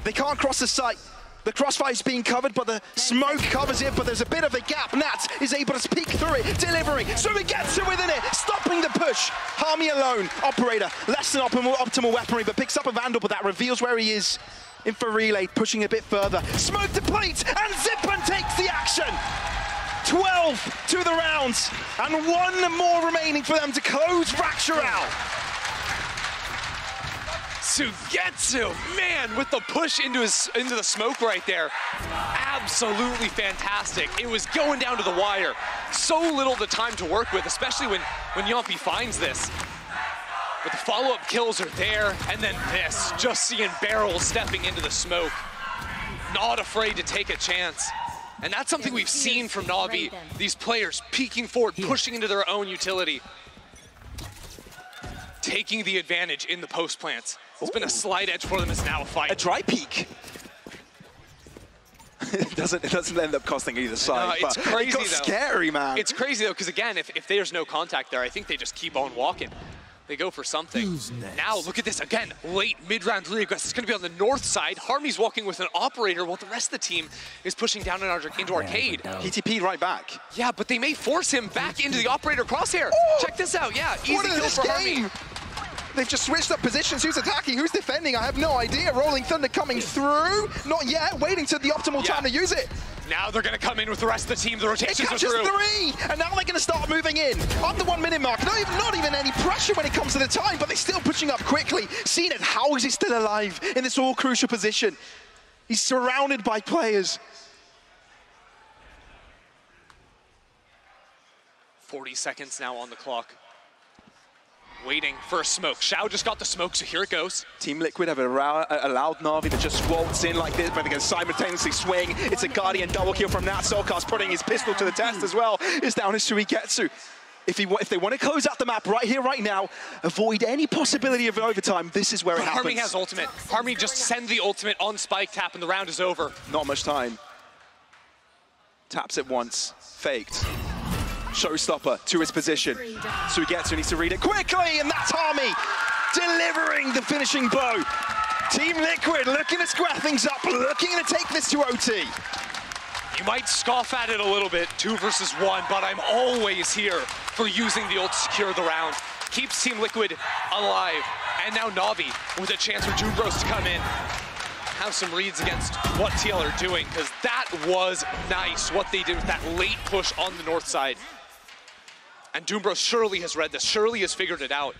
They can't cross the site. The crossfire is being covered, but the smoke covers it, but there's a bit of a gap. Nats is able to peek through it, delivering, so he gets it within it, stopping the push. Harmy alone, operator, less than optimal weaponry, but picks up a Vandal, but that reveals where he is. In for relay, pushing a bit further. Smoke depletes, and Zippin takes the action. 12 to the rounds, and one more remaining for them to close Fracture out. Sugetsu, man, with the push into the smoke right there. Absolutely fantastic. It was going down to the wire. So little the time to work with, especially when Yampi finds this. But the follow-up kills are there, and then this, just seeing barrels stepping into the smoke. Not afraid to take a chance. And that's something we've seen from Navi, these players peeking forward, pushing into their own utility. Taking the advantage in the post plants. It's been a slight edge for them, it's now a fight. A dry peek. It doesn't end up costing either side. No, it's crazy it got though. Scary, man. It's crazy though, because again, if there's no contact there, I think they just keep on walking. They go for something. Now look at this again, late mid-round really aggressive. It's going to be on the north side. Harmy's walking with an operator while the rest of the team is pushing down into Arcade. PTP right back. Yeah, but they may force him back into the operator crosshair. Check this out, yeah, easy kill for Harmy. They've just switched up positions. Who's attacking? Who's defending? I have no idea. Rolling Thunder coming through. Not yet. Waiting to the optimal time to use it. Now they're going to come in with the rest of the team. The rotations it catches are through. 3, and now they're going to start moving in. On the 1 minute mark. Not even any pressure when it comes to the time, but they're still pushing up quickly. CNED, how is he still alive in this all crucial position? He's surrounded by players. 40 seconds now on the clock. Waiting for a smoke. Xiao just got the smoke, so here it goes. Team Liquid have allowed Navi to just waltz in like this, but they can simultaneously swing. It's a Guardian double kill from Nat. Soulcast putting his pistol to the test as well. It's down to Suigetsu. If they want to close out the map right here, right now, avoid any possibility of overtime, this is where it happens. Harmy has ultimate. Harmy just send the ultimate on Spike Tap and the round is over. Not much time. Taps it once, faked. Showstopper to his position. Suigetsu needs to read it quickly, and that's Harmy delivering the finishing blow. Team Liquid looking to square things up, looking to take this to OT. You might scoff at it a little bit, 2 versus 1, but I'm always here for using the ult to secure the round. Keeps Team Liquid alive. And now Navi with a chance for Doombros to come in. Have some reads against what TL are doing, because that was nice, what they did with that late push on the north side. And Doombros surely has read this, surely has figured it out.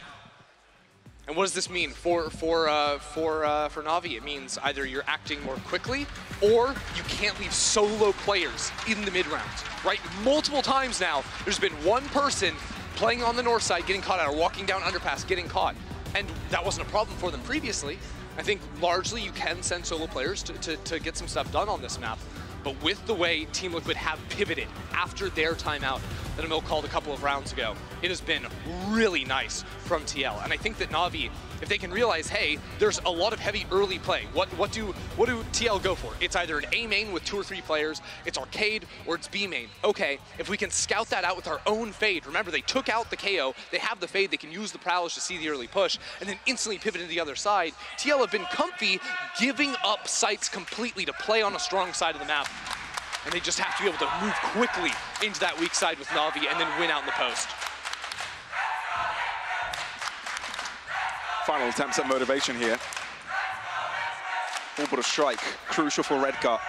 And what does this mean for Navi? It means either you're acting more quickly, or you can't leave solo players in the mid-round, right? Multiple times now, there's been one person playing on the north side getting caught out, or walking down underpass getting caught. And that wasn't a problem for them previously. I think largely you can send solo players to get some stuff done on this map. But with the way Team Liquid have pivoted after their timeout that Emil called a couple of rounds ago, it has been really nice from TL. And I think that Navi, if they can realize, hey, there's a lot of heavy early play. What do TL go for? It's either an A main with 2 or 3 players, it's Arcade, or it's B main. Okay, if we can scout that out with our own fade, remember they took out the KO, they have the fade, they can use the prowess to see the early push, and then instantly pivot to the other side. TL have been comfy giving up sites completely to play on a strong side of the map. And they just have to be able to move quickly into that weak side with Navi and then win out in the post. Final attempts at motivation here. All but a strike, crucial for Redcar.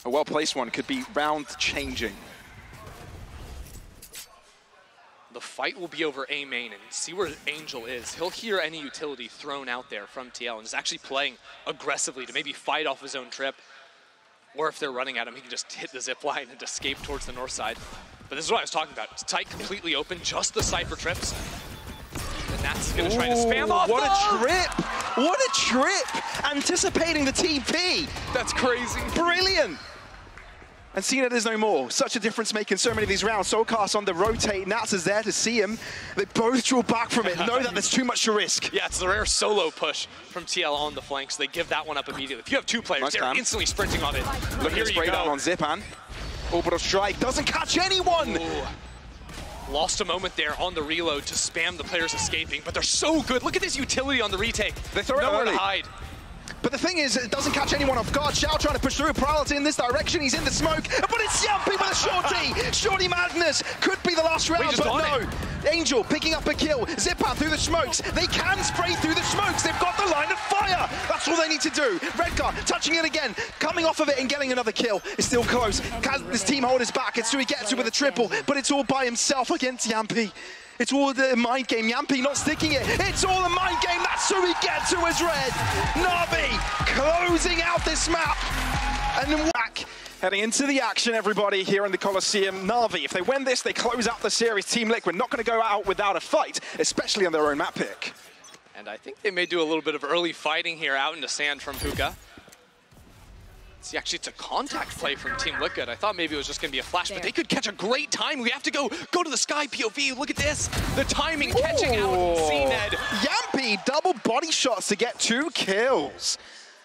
A well-placed one could be round-changing. The fight will be over A main, and see where Angel is. He'll hear any utility thrown out there from TL and is actually playing aggressively to maybe fight off his own trip. Or if they're running at him, he can just hit the zip line and escape towards the north side. But this is what I was talking about. Site completely open, just the Cypher trips. And that's going to try to spam off. What a trip! What a trip! Anticipating the TP. That's crazy. Brilliant. And seeing it is no more. Such a difference making in so many of these rounds. Soulcast on the rotate. Nats is there to see him. They both draw back from it. Know that there's too much to risk. Yeah, it's the rare solo push from TL on the flanks. They give that one up immediately. If you have two players, Nice they're plan. instantly sprinting on it. Look at the spray down on Zipan. Orbital strike doesn't catch anyone. Ooh. Lost a moment there on the reload to spam the players escaping, but they're so good. Look at this utility on the retake. They throw it nowhere early. to hide. But the thing is, it doesn't catch anyone off guard. Xiao trying to push through. Priority in this direction. He's in the smoke. But it's Yampi with a shorty. Shorty madness. Could be the last round, but no. Angel picking up a kill. Zipan through the smokes. They can spray through the smokes. They've got the line of fire. That's all they need to do. Redguard touching it again. Coming off of it and getting another kill. It's still close. Can this team hold his back? It's Suigetsu with a triple, but it's all by himself against Yampi. It's all the mind game. Yampi not sticking it. It's all a mind game. That's Suigetsu as red. NAVI closing out this map. And then back. Heading into the action, everybody, here in the Coliseum. NAVI, if they win this, they close out the series. Team Liquid not going to go out without a fight, especially on their own map pick. And I think they may do a little bit of early fighting here out into sand from Hookah. See, actually, it's a contact play from Team Liquid. I thought maybe it was just going to be a flash, but they could catch a great time. We have to go to the sky POV. Look at this. The timing catching out CNED. Yampi, double body shots to get 2 kills.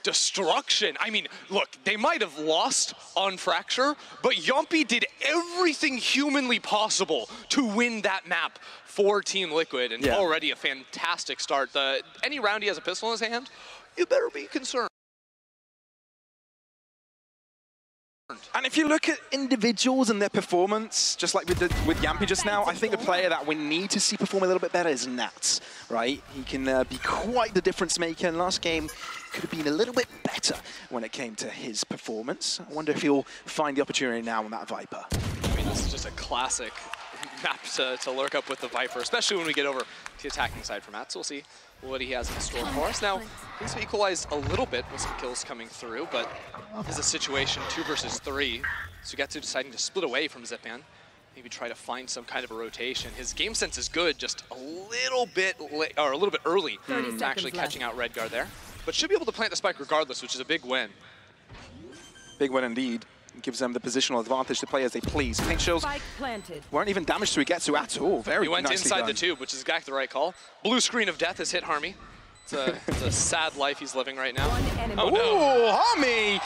Destruction. I mean, look, they might have lost on Fracture, but Yampi did everything humanly possible to win that map for Team Liquid, and already a fantastic start. Any round he has a pistol in his hand, you better be concerned. And if you look at individuals and their performance, just like with Yampi just now, I think the player that we need to see perform a little bit better is Nats, right? He can be quite the difference maker. And last game could have been a little bit better when it came to his performance. I wonder if he'll find the opportunity now on that Viper. I mean, this is just a classic map to lurk up with the Viper, especially when we get over to the attacking side for Matt. So we'll see what he has in store for us. Now, things have equalized a little bit with some kills coming through, but this is a situation 2 versus 3. Suigetsu deciding to split away from Zipan, maybe try to find some kind of a rotation. His game sense is good, just a little bit late, or a little bit early to actually catching out Redguard there, but should be able to plant the spike regardless, which is a big win. Big win indeed. It gives them the positional advantage to play as they please. Pink shells weren't even damaged to Suigetsu at all. Very He went nicely inside done. the tube, which is exactly the right call. Blue screen of death has hit Harmy. It's a sad life he's living right now. Oh no! Ooh, Harmy!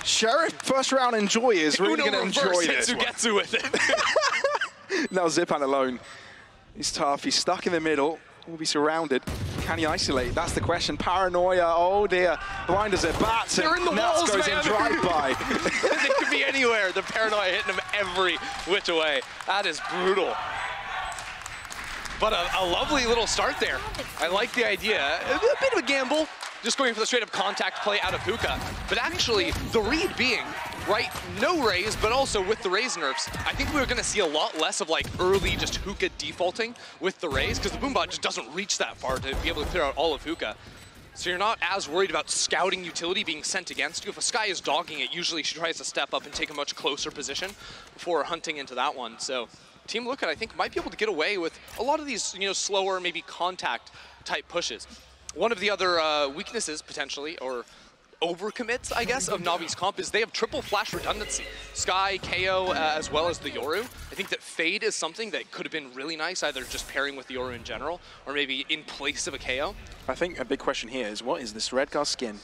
Sheriff, first round enjoy is really going to enjoy this one. Suigetsu with it. Now Zipan alone. He's tough. He's stuck in the middle. Will be surrounded. Can he isolate? That's the question. Paranoia. Oh dear. Blinders at bats. They're in the Nats walls, goes man. in drive-by. They could be anywhere. The paranoia hitting them every which way. That is brutal. But a lovely little start there. I like the idea. A bit of a gamble, just going for the straight-up contact play out of Hookah. But actually, the read being, right, no raise, but also with the raise nerfs, I think we're going to see a lot less of like early just Hookah defaulting with the raise, because the Boombot just doesn't reach that far to be able to clear out all of Hookah. So you're not as worried about scouting utility being sent against you. If a Skye is dogging it, usually she tries to step up and take a much closer position before hunting into that one. So Team Liquid, I think, might be able to get away with a lot of these, slower, maybe contact-type pushes. One of the other weaknesses, potentially, or overcommits, I guess, of Navi's comp is they have triple flash redundancy. Skye, KO, as well as the Yoru. I think that Fade is something that could have been really nice, either just pairing with the Yoru in general, or maybe in place of a KO. I think a big question here is, what is this Redguard skin?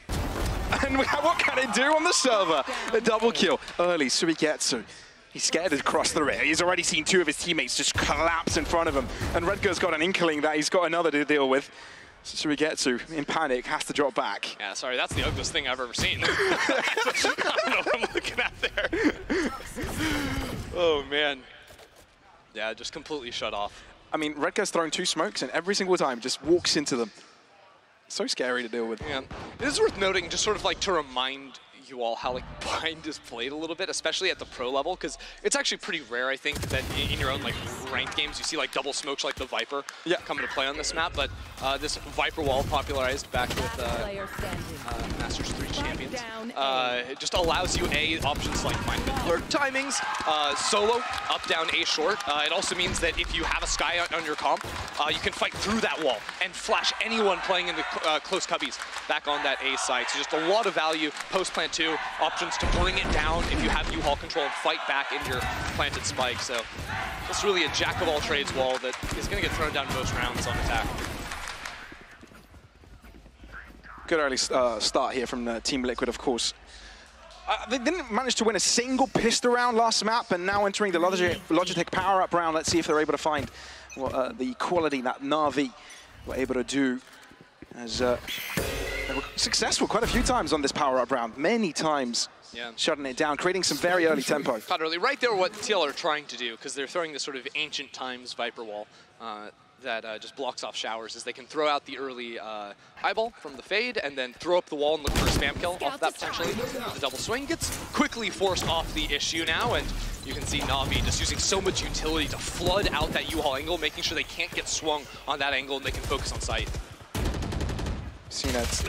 And what can it do on the server? A double kill. Early, Suigetsu. He's scared across the rear. He's already seen 2 of his teammates just collapse in front of him. And Redguard's got an inkling that he's got another to deal with. So Suigetsu, in panic, has to drop back. Yeah, sorry, that's the ugliest thing I've ever seen. I don't know what I'm looking at there. Oh, man. Yeah, just completely shut off. I mean, Redguard's throwing 2 smokes, and every single time just walks into them. So scary to deal with. Yeah. It is worth noting, just sort of like to remind you all how like Bind is played a little bit, especially at the pro level, because it's actually pretty rare, I think, that in your own like ranked games you see like double smokes like the Viper come into play on this map. But this Viper wall, popularized back with Masters 3 champions, it just allows you options like Mind Lurk timings, solo, up, down, A short. It also means that if you have a Sky on your comp, you can fight through that wall and flash anyone playing in the close cubbies back on that A site. So just a lot of value post-plant 2, options to bring it down if you have U-Haul control and fight back in your planted spike. So it's really a jack-of-all-trades wall that is going to get thrown down most rounds on attack. Good early start here from Team Liquid, of course. They didn't manage to win a single pistol round last map, and now entering the Logitech power-up round. Let's see if they're able to find the quality that NAVI were able to do. As they were successful quite a few times on this power-up round, many times shutting it down, creating some very early tempo. Caught early, right there what TL are trying to do, because they're throwing this sort of ancient times Viper wall that just blocks off showers, is they can throw out the early eyeball from the fade and then throw up the wall and look for a spam kill off that potentially. The double swing gets quickly forced off the issue now, and you can see Navi just using so much utility to flood out that U-Haul angle, making sure they can't get swung on that angle and they can focus on sight. Nats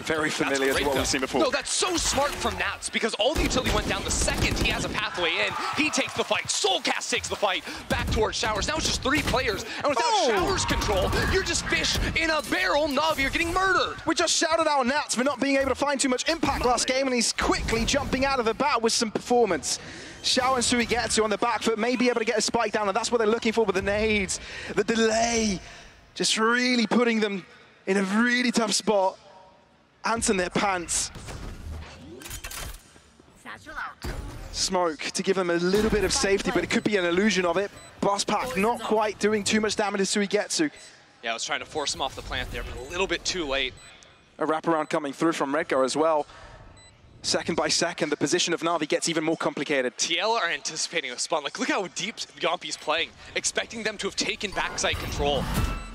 very familiar to what we've seen before. No, that's so smart from Nats, because all the utility went down the second he has a pathway in. He takes the fight, Soulcast takes the fight back towards Showers. Now it's just 3 players, and without Showers control, you're just fish in a barrel. Navi, you're getting murdered. We just shouted out Nats for not being able to find too much impact last game, and he's quickly jumping out of the bat with some performance. Xiao and Suigetsu on the back foot may be able to get a spike down, and that's what they're looking for with the nades. The delay, just really putting them in a really tough spot. Ants in their pants. Smoke to give them a little bit of safety, but it could be an illusion of it. Boss Pack not quite doing too much damage to Suigetsu. Yeah, I was trying to force him off the plant there, but a little bit too late. A wraparound coming through from Redgar as well. Second by second, the position of Navi gets even more complicated. TL are anticipating a spawn. Like, look how deep Yompi's playing, expecting them to have taken backside control.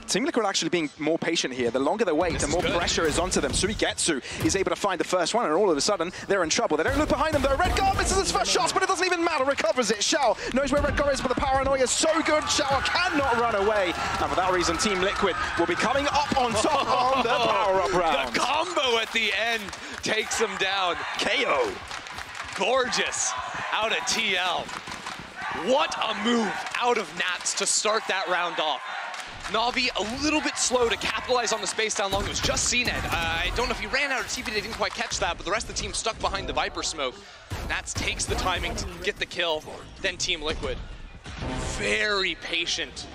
Team Liquid actually being more patient here. The longer they wait, the more pressure is onto them. Suigetsu is able to find the first one, and all of a sudden, they're in trouble. They don't look behind them, though. Redgar misses his first shots, but it doesn't even matter. Recovers it. Xiao knows where Redgar is, but the paranoia is so good. Xiao cannot run away. And for that reason, Team Liquid will be coming up on top on the power-up round. The combo at the end takes them down. KO. Gorgeous out of TL. What a move out of Nats to start that round off. Navi a little bit slow to capitalize on the space down long. It was just CNED. I don't know if he ran out or TV, they didn't quite catch that, but the rest of the team stuck behind the Viper smoke. Nats takes the timing to get the kill, then Team Liquid. Very patient,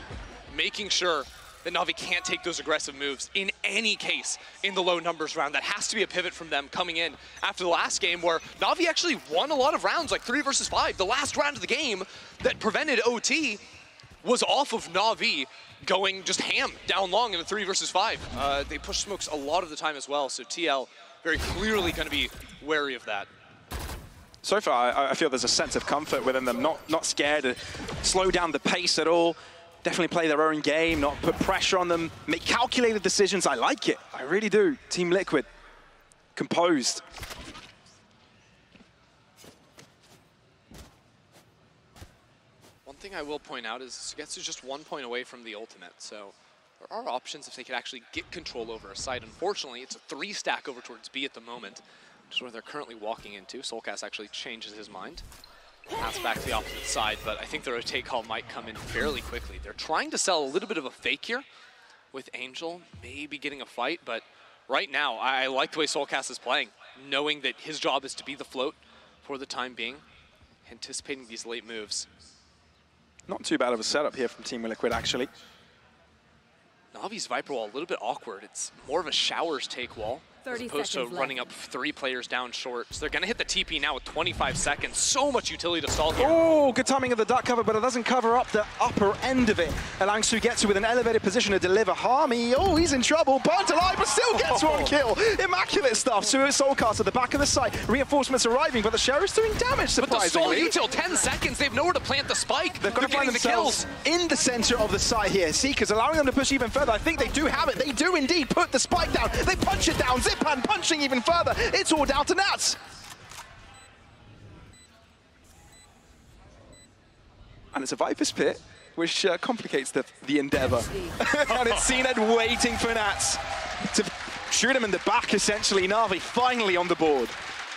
making sure that Navi can't take those aggressive moves in any case in the low numbers round. That has to be a pivot from them coming in after the last game where Navi actually won a lot of rounds, like 3 versus 5. The last round of the game that prevented OT was off of Navi going just ham down long in the 3 versus 5. They push smokes a lot of the time as well, so TL very clearly going to be wary of that. So far, I feel there's a sense of comfort within them, not scared to slow down the pace at all. Definitely play their own game, not put pressure on them, make calculated decisions. I like it, I really do. Team Liquid, composed. One thing I will point out is Suigetsu's just 1 point away from the ultimate, so there are options if they could actually get control over a site. Unfortunately, it's a 3 stack over towards B at the moment, which is where they're currently walking into. Soulcast actually changes his mind. Pass back to the opposite side, but I think the rotate call might come in fairly quickly. They're trying to sell a little bit of a fake here with Angel, maybe getting a fight, but right now, I like the way Soulcast is playing, knowing that his job is to be the float for the time being, anticipating these late moves. Not too bad of a setup here from Team Liquid, actually. Navi's Viper wall, a little bit awkward. It's more of a Showers take wall, as opposed to running up 3 players down short. So they're going to hit the TP now with 25 seconds. So much utility to stall here. Oh, good timing of the duck cover, but it doesn't cover up the upper end of it. Allowing Suigetsu with an elevated position to deliver. Harmy, oh, he's in trouble. Burnt alive, but still gets 1 kill. Immaculate stuff. Soulcast at the back of the site. Reinforcements arriving, but the Sheriff's doing damage, surprisingly. But the stall util, 10 seconds. They have nowhere to plant the spike. They've got to find themselves in the center of the site here. Seekers allowing them to push even further. I think they do have it. They do indeed put the spike down. They punch it down. Zipan punching even further. It's all down to Nats. And it's a Viper's Pit, which complicates the endeavor. And it's Zened waiting for Nats to shoot him in the back, essentially. Na'Vi finally on the board.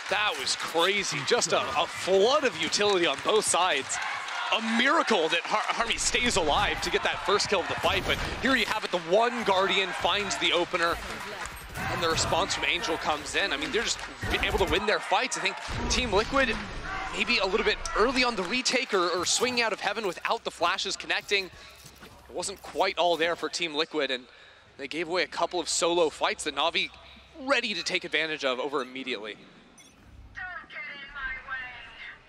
That was crazy. Just a flood of utility on both sides. A miracle that Harmy stays alive to get that first kill of the fight, but here you have it, the one Guardian finds the opener, and the response from Angel comes in. I mean, they're just able to win their fights. I think Team Liquid maybe a little bit early on the retake or swinging out of heaven without the flashes connecting. It wasn't quite all there for Team Liquid, and they gave away a couple of solo fights that Na'Vi ready to take advantage of over immediately.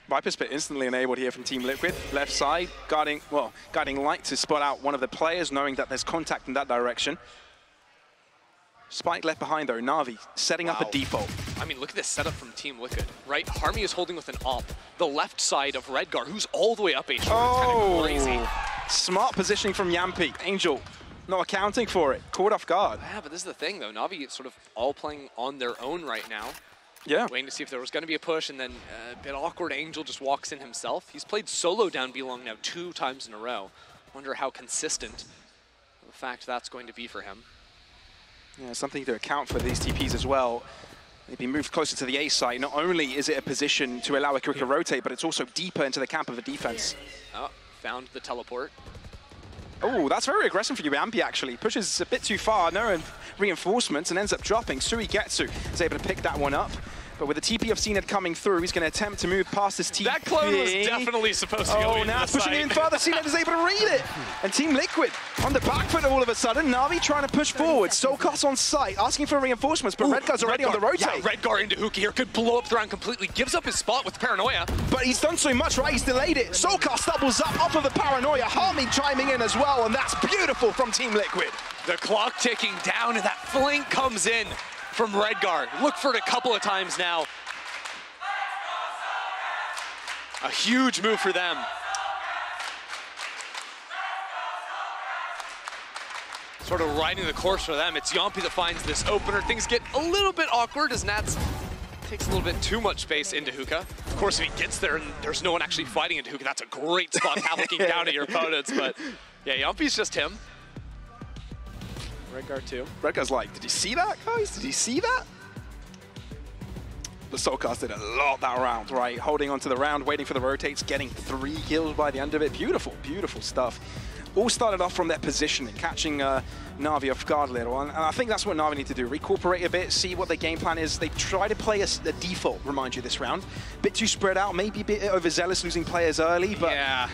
Viper's Pit instantly enabled here from Team Liquid. Left side, guarding light to spot out one of the players, knowing that there's contact in that direction. Spike left behind though, Na'Vi setting up a default. I mean, look at this setup from Team Liquid, right? Harmy is holding with an AWP. The left side of Redgar, who's all the way up H. Oh, it's kind of crazy. Smart positioning from Yampi. Angel not accounting for it, caught off guard. Yeah, but this is the thing though, Na'Vi sort of all playing on their own right now. Yeah. Waiting to see if there was going to be a push, and then a bit awkward, Angel just walks in himself. He's played solo down B-Long now 2 times in a row. Wonder how consistent the fact that's going to be for him. Yeah, something to account for these TPs as well. They've been moved closer to the A site. Not only is it a position to allow a quicker rotate, but it's also deeper into the camp of a defense. Oh, found the teleport. Oh, that's very aggressive for you, Ampi, actually. Pushes a bit too far, no reinforcements, and ends up dropping. Suigetsu is able to pick that one up. But with the TP of Zened coming through, he's going to attempt to move past this TP. That clone was definitely supposed to go in. Oh, now pushing in further. Zened is able to read it. And Team Liquid on the back foot all of a sudden. Na'Vi trying to push forward. Solkos on site, asking for reinforcements, but Redgar's already on the rotate. Yeah, Redgar into Hookah here, could blow up the round completely. Gives up his spot with Paranoia. But he's done so much, right? He's delayed it. Solkos doubles up off of the Paranoia. Harmy chiming in as well, and that's beautiful from Team Liquid. The clock ticking down, and that flank comes in from Redgar. Look for it a couple of times now. A huge move for them. Sort of riding the course for them. It's Yampi that finds this opener. Things get a little bit awkward as Nats takes a little bit too much space into Hookah. Of course, if he gets there and there's no one actually fighting into Hookah, that's a great spot to have looking down at your opponents. But yeah, Yampi's just him. Redgar too. Redgar's like, did you see that, guys? Did you see that? The Solkos did a lot that round, right? Holding onto the round, waiting for the rotates, getting 3 kills by the end of it. Beautiful, beautiful stuff. All started off from their positioning, catching Na'Vi off guard a little. And I think that's what Na'Vi need to do. Recuperate a bit, see what their game plan is. They try to play a default, remind you, this round. A bit too spread out, maybe a bit overzealous, losing players early. But yeah.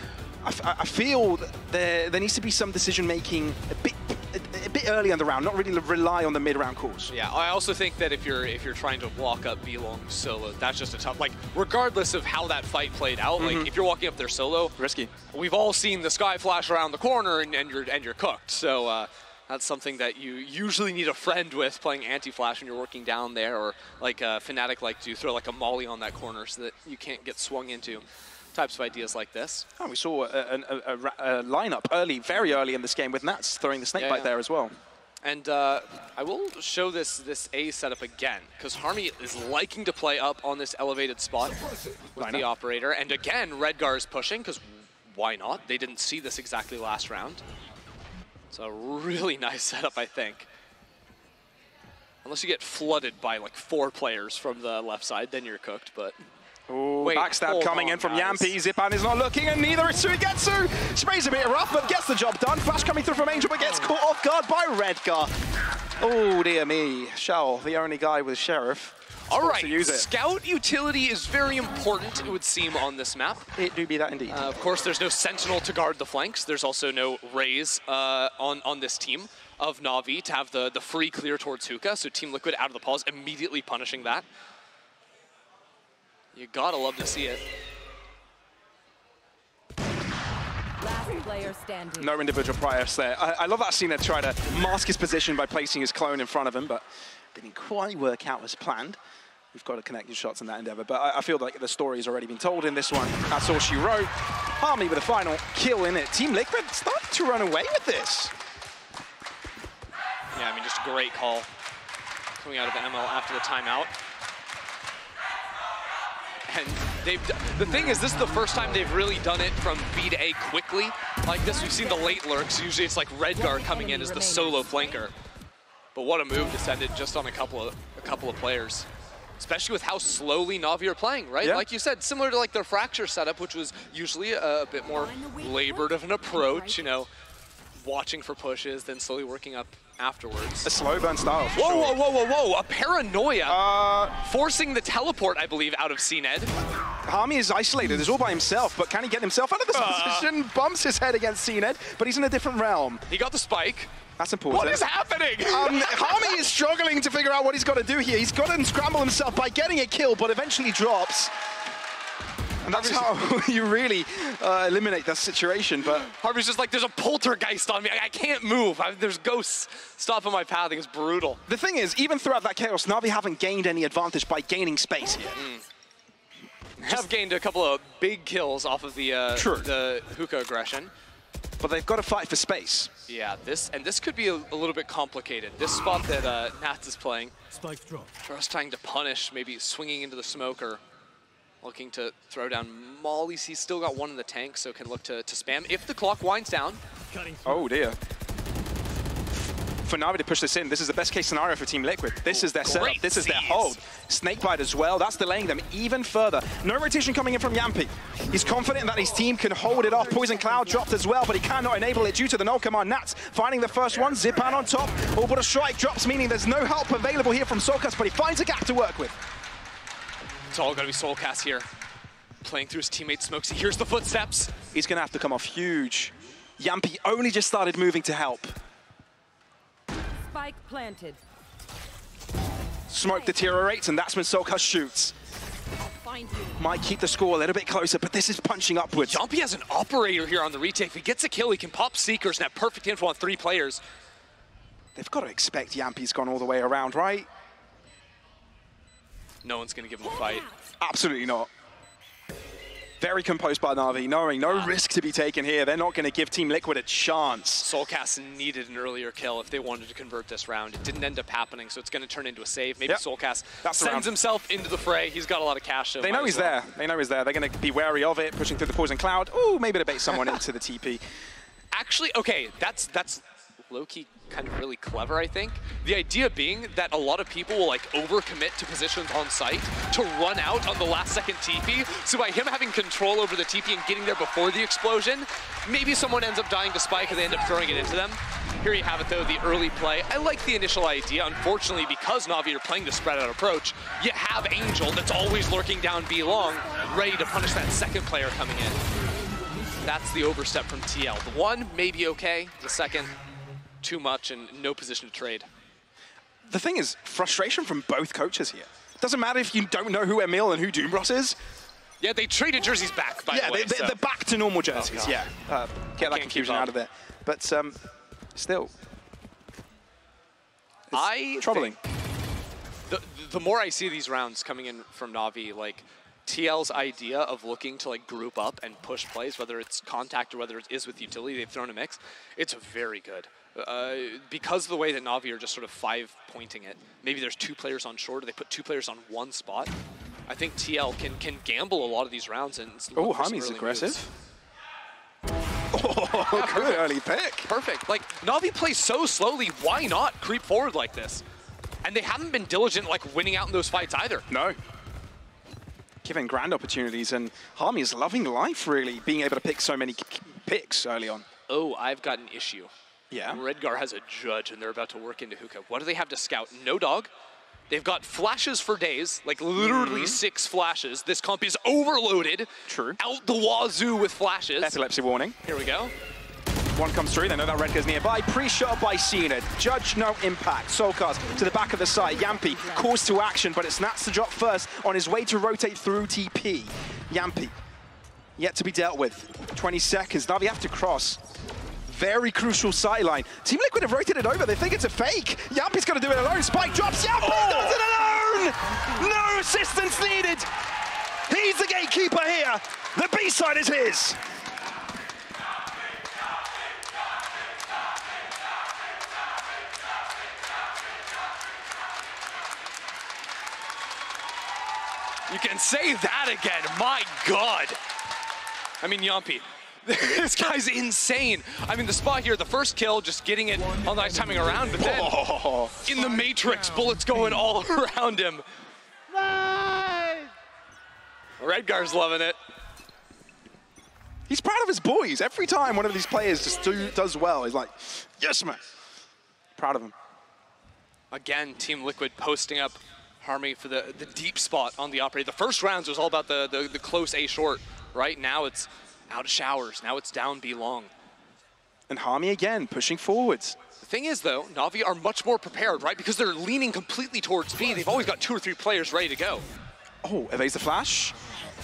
I feel that there needs to be some decision-making a bit early on the round, not really rely on the mid-round calls. Yeah, I also think that if you're trying to walk up B-Long solo, that's just a tough, like, regardless of how that fight played out, like, if you're walking up there solo, risky. We've all seen the sky flash around the corner and you're cooked. So that's something that you usually need a friend with playing anti-flash when you're working down there, or like a Fnatic like to throw like a molly on that corner so that you can't get swung into. Types of ideas like this. Oh, we saw a lineup early, very early in this game with Nats throwing the snakebite there as well. And I will show this A setup again, because Harmy is liking to play up on this elevated spot with the operator. And again, Redgar is pushing, because why not? They didn't see this exactly last round. It's a really nice setup, I think. Unless you get flooded by like 4 players from the left side, then you're cooked, but... Oh, backstab coming in from Yampi. Zipan is not looking, and neither is Suigetsu. Sprays a bit rough, but gets the job done. Flash coming through from Angel, but gets caught off guard by Redgar. Oh, dear me. Shao, the only guy with Sheriff. All right, scout utility is very important, it would seem, on this map. It do be that indeed. Of course, there's no Sentinel to guard the flanks. There's also no Raze on this team of Na'Vi to have the free clear towards Hookah, so Team Liquid out of the pause, immediately punishing that. You gotta love to see it. Last player standing. No individual priors there. I love that Zened try to mask his position by placing his clone in front of him, but didn't quite work out as planned. We've got to connect his shots in that endeavor, but I feel like the story has already been told in this one. That's all she wrote. Harmy with a final kill in it. Team Liquid starting to run away with this. Yeah, I mean, just a great call coming out of ML after the timeout. And The thing is, this is the first time they've really done it from B to A quickly. Like this, we've seen the late lurks. Usually it's like Redgar coming in as the solo flanker. But what a move to send it just on a couple of players. Especially with how slowly Na'Vi are playing, right? Yeah. Like you said, similar to like their Fracture setup, which was usually a bit more labored of an approach, you know, watching for pushes, then slowly working up afterwards. A slow burn style, for Whoa, sure. whoa, whoa, whoa, whoa, a paranoia. Forcing the teleport, I believe, out of CNED. Harmy is isolated, he's all by himself, but can he get himself out of this position? Bumps his head against CNED, but he's in a different realm. He got the spike. That's important. What is happening? Harmy is struggling to figure out what he's got to do here. He's got to scramble himself by getting a kill, but eventually drops. And that's how you really eliminate that situation. But Harvey's just like, there's a poltergeist on me. I can't move. There's ghosts stopping my path. It's brutal. The thing is, even throughout that chaos, Na'Vi haven't gained any advantage by gaining space here. Have gained a couple of big kills off of the hookah aggression. But they've got to fight for space. Yeah, this could be a little bit complicated. This spot that Nats is playing, first trying to punish, maybe swinging into the smoke or looking to throw down mollies. He's still got one in the tank, so can look to spam if the clock winds down. Oh dear. For Na'Vi to push this in, this is the best case scenario for Team Liquid. This is their setup, this is their hold. Snakebite as well, that's delaying them even further. No rotation coming in from Yampi. He's confident that his team can hold it off. Poison Cloud dropped as well, but he cannot enable it due to the null command. Nats finding the first one, Zipan on top. Oh, but a strike drops, meaning there's no help available here from Soulcast, but he finds a gap to work with. It's all gonna be Soulcast here. Playing through his teammate Smokes, he hears the footsteps. He's gonna have to come off huge. Yampi only just started moving to help. Spike planted. Smoke deteriorates, and that's when Soulcast shoots. Find you. Might keep the score a little bit closer, but this is punching upwards. Jumpy has an operator here on the retake. If he gets a kill, he can pop Seekers and have perfect info on 3 players. They've got to expect Yampi's gone all the way around, right? No one's gonna give him a fight. Absolutely not. Very composed by Na'Vi, knowing no risk to be taken here. They're not going to give Team Liquid a chance. Soulcast needed an earlier kill if they wanted to convert this round. It didn't end up happening, so it's going to turn into a save. Maybe Soulcast sends himself into the fray. He's got a lot of cash, so they know he's there. They know he's there. They're going to be wary of it, pushing through the Poison Cloud. Ooh, maybe to bait someone into the TP. Actually, okay, that's low-key kind of really clever, I think. The idea being that a lot of people will like overcommit to positions on site to run out on the last second TP. So by him having control over the TP and getting there before the explosion, maybe someone ends up dying to spike and they end up throwing it into them. Here you have it though, the early play. I like the initial idea. Unfortunately, because Na'Vi are playing the spread out approach, you have Angel that's always lurking down B long, ready to punish that second player coming in. That's the overstep from TL. The one, maybe okay. The second, too much and no position to trade. The thing is, frustration from both coaches here. It doesn't matter if you don't know who Emil and who Doombros is. Yeah, they traded jerseys back, by the way. Yeah, they're back to normal jerseys, yeah. Get that confusion out of there. But still, it's troubling. The more I see these rounds coming in from Na'Vi, like, TL's idea of looking to like group up and push plays, whether it's contact or whether it is with utility, they've thrown a mix, it's very good. Because of the way that Na'Vi are just sort of 5-pointing it, maybe there's 2 players on short, or they put 2 players on one spot. I think TL can gamble a lot of these rounds and oh, Harmy's aggressive. Oh, good early pick. Perfect. Like, Na'Vi plays so slowly, why not creep forward like this? And they haven't been diligent like winning out in those fights either. No. Given grand opportunities, and Harmy is loving life, really, being able to pick so many picks early on. Oh, I've got an issue. Yeah? Redgar has a judge, and they're about to work into hookah. What do they have to scout? No dog. They've got flashes for days, like literally 6 flashes. This comp is overloaded. True. Out the wazoo with flashes. Epilepsy warning. Here we go. One comes through, they know that Redgar's nearby. Pre-shot by Cena. Judge, no impact. Soulcast to the back of the site. Yampi calls to action, but it's Nats to drop first on his way to rotate through TP. Yampi, yet to be dealt with. 20 seconds, Na'Vi have to cross. Very crucial sideline. Team Liquid have rotated over, they think it's a fake. Yampi's gonna do it alone. Spike drops, Yampi does it alone! No assistance needed! He's the gatekeeper here. The B-side is his. You can say that again, my God. I mean, Yampi, this guy's insane. I mean, the spot here, the first kill, just getting it on the nice timing around, but then in the Matrix, bullets going all around him. Redgar's loving it. He's proud of his boys. Every time one of these players just does well, he's like, yes, man. Proud of him. Again, Team Liquid posting up Harmony for the deep spot on the operator. The first rounds was all about the close A short, right? Now it's out of showers. Now it's down B long. And Harmy again, pushing forwards. The thing is, though, Navi are much more prepared, right? Because they're leaning completely towards B. They've always got 2 or 3 players ready to go. Oh, evades the flash.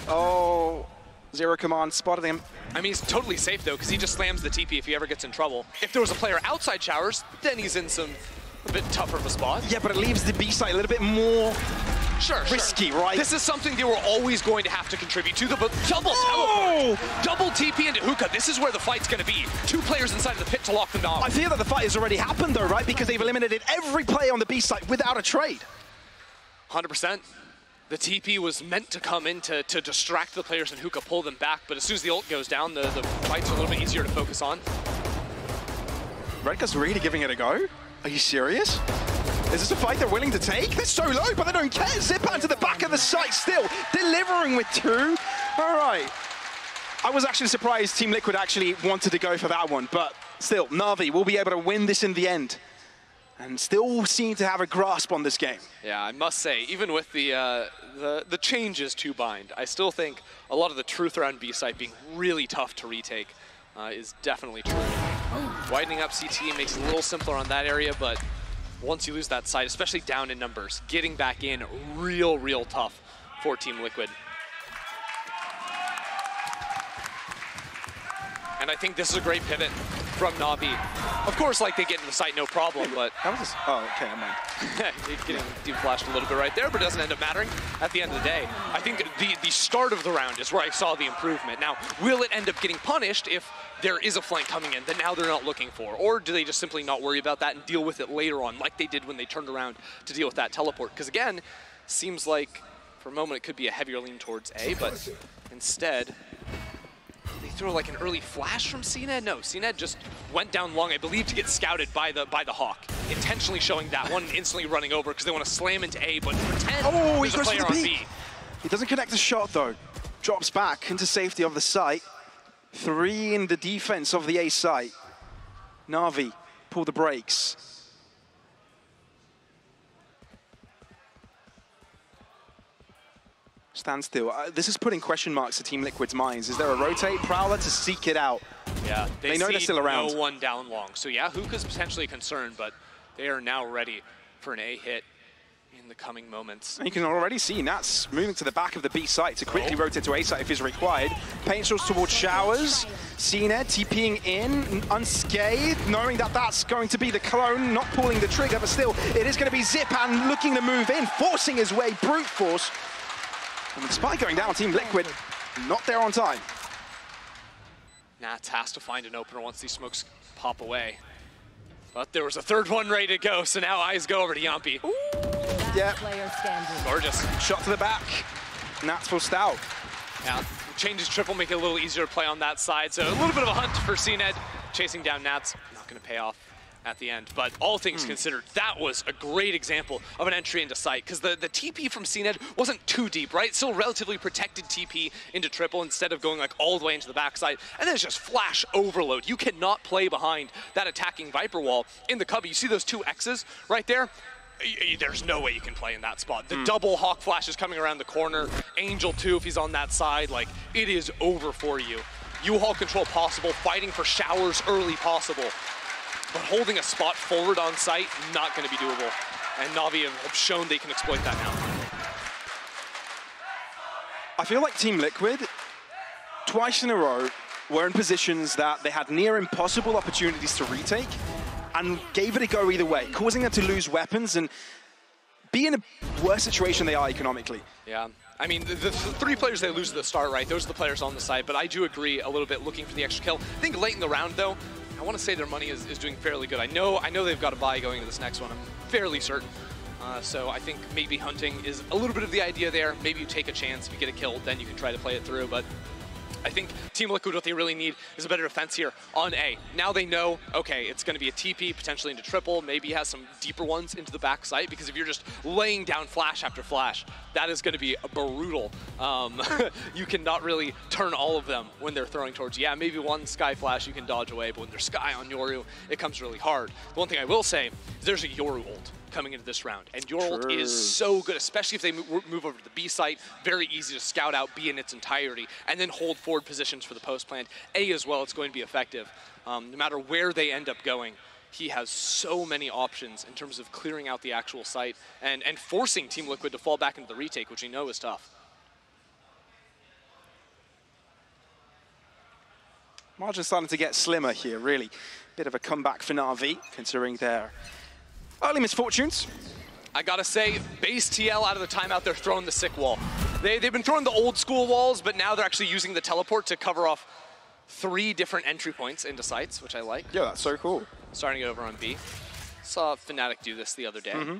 Oh, Zero Command spotted him. I mean, he's totally safe, though, because he just slams the TP if he ever gets in trouble. If there was a player outside showers, then he's in a bit tougher of a spot. Yeah, but it leaves the B side a little bit more risky, right? This is something they were always going to have to contribute to. But double teleport, double TP into Hookah. This is where the fight's going to be. 2 players inside of the pit to lock them down. I feel that the fight has already happened, though, right? Because they've eliminated every player on the B side without a trade. 100%. The TP was meant to come in to distract the players and Hookah pull them back, but as soon as the ult goes down, the fight's a little bit easier to focus on. Redgar's really giving it a go? Are you serious? Is this a fight they're willing to take? They're so low, but they don't care. Zip onto the back of the site still, delivering with 2. All right. I was actually surprised Team Liquid actually wanted to go for that one, but still, Navi will be able to win this in the end. And still seem to have a grasp on this game. Yeah, I must say, even with the changes to Bind, I still think a lot of the truth around B-site being really tough to retake is definitely true. Widening up CT makes it a little simpler on that area, but once you lose that side, especially down in numbers, getting back in real tough for Team Liquid. And I think this is a great pivot from Navi. Of course, like, they get into the site, no problem, but... That was just, oh, okay, I'm on. Getting deep flashed a little bit right there, but it doesn't end up mattering at the end of the day. I think the start of the round is where I saw the improvement. Now, will it end up getting punished if there is a flank coming in that now they're not looking for? Or do they just simply not worry about that and deal with it later on, like they did when they turned around to deal with that teleport? Because again, seems like for a moment it could be a heavier lean towards A, but instead, they throw like an early flash from CNED? No, CNED just went down long, I believe, to get scouted by the Hawk, intentionally showing that one, instantly running over because they want to slam into A, but pretend there's a player on B. He doesn't connect the shot though. Drops back into safety of the site. 3 in the defense of the A site. Navi pull the brakes. Stand still. This is putting question marks to Team Liquid's minds. Is there a rotate? Prowler to seek it out. Yeah, they know they're still around. No one down long. So yeah, Hookah's potentially concerned, but they are now ready for an A hit in the coming moments. And you can already see Nats moving to the back of the B site to quickly rotate to A site if is required. Paint shows towards showers. CNED TPing in, unscathed, knowing that that's going to be the clone, not pulling the trigger, but still, it is going to be Zipan looking to move in, forcing his way, brute force. And despite going down, Team Liquid not there on time. Nats has to find an opener once these smokes pop away. But there was a third one ready to go, so now eyes go over to Yampi. Yeah. Gorgeous. Shot to the back. Nats forced out. Yeah, changes triple, make it a little easier to play on that side. So a little bit of a hunt for CNED, chasing down Nats. Not going to pay off at the end. But all things considered, that was a great example of an entry into sight, because the TP from CNED wasn't too deep, right? Still relatively protected TP into triple instead of going like all the way into the backside. And then it's just flash overload. You cannot play behind that attacking Viper wall in the cubby. You see those 2 X's right there? There's no way you can play in that spot. The double Hawk flash is coming around the corner. Angel too, if he's on that side, like, it is over for you. U-Haul control possible, fighting for showers early possible. But holding a spot forward on site, not going to be doable. And Navi have shown they can exploit that now. I feel like Team Liquid, twice in a row, were in positions that they had near impossible opportunities to retake and gave it a go either way, causing them to lose weapons and be in a worse situation they are economically. Yeah. I mean, the 3 players they lose at the start, right? Those are the players on the side, but I do agree a little bit looking for the extra kill. I think late in the round, though, I want to say their money is doing fairly good. I know they've got a buy going into this next one. I'm fairly certain. So I think maybe hunting is a little bit of the idea there. Maybe you take a chance. If you get a kill, then you can try to play it through. But I think Team Liquid, what they really need is a better defense here on A. Now they know, okay, it's going to be a TP, potentially into triple. Maybe he has some deeper ones into the back site, because if you're just laying down flash after flash, that is going to be brutal. You cannot really turn all of them when they're throwing towards you. Yeah, maybe one Sky Flash you can dodge away, but when there's Sky on Yoru, it comes really hard. The one thing I will say is there's a Yoru ult coming into this round, and your ult is so good, especially if they move over to the B site. Very easy to scout out B in its entirety and then hold forward positions for the post plant. A as well, it's going to be effective. No matter where they end up going, he has so many options in terms of clearing out the actual site and forcing Team Liquid to fall back into the retake, which we know is tough. Margin's starting to get slimmer here, really. Bit of a comeback for NAVI, considering their early misfortunes. I gotta say, base TL out of the timeout, they're throwing the sick wall. They've been throwing the old school walls, but now they're actually using the teleport to cover off 3 different entry points into sites, which I like. Yeah, that's so cool. Starting it over on B. Saw Fnatic do this the other day.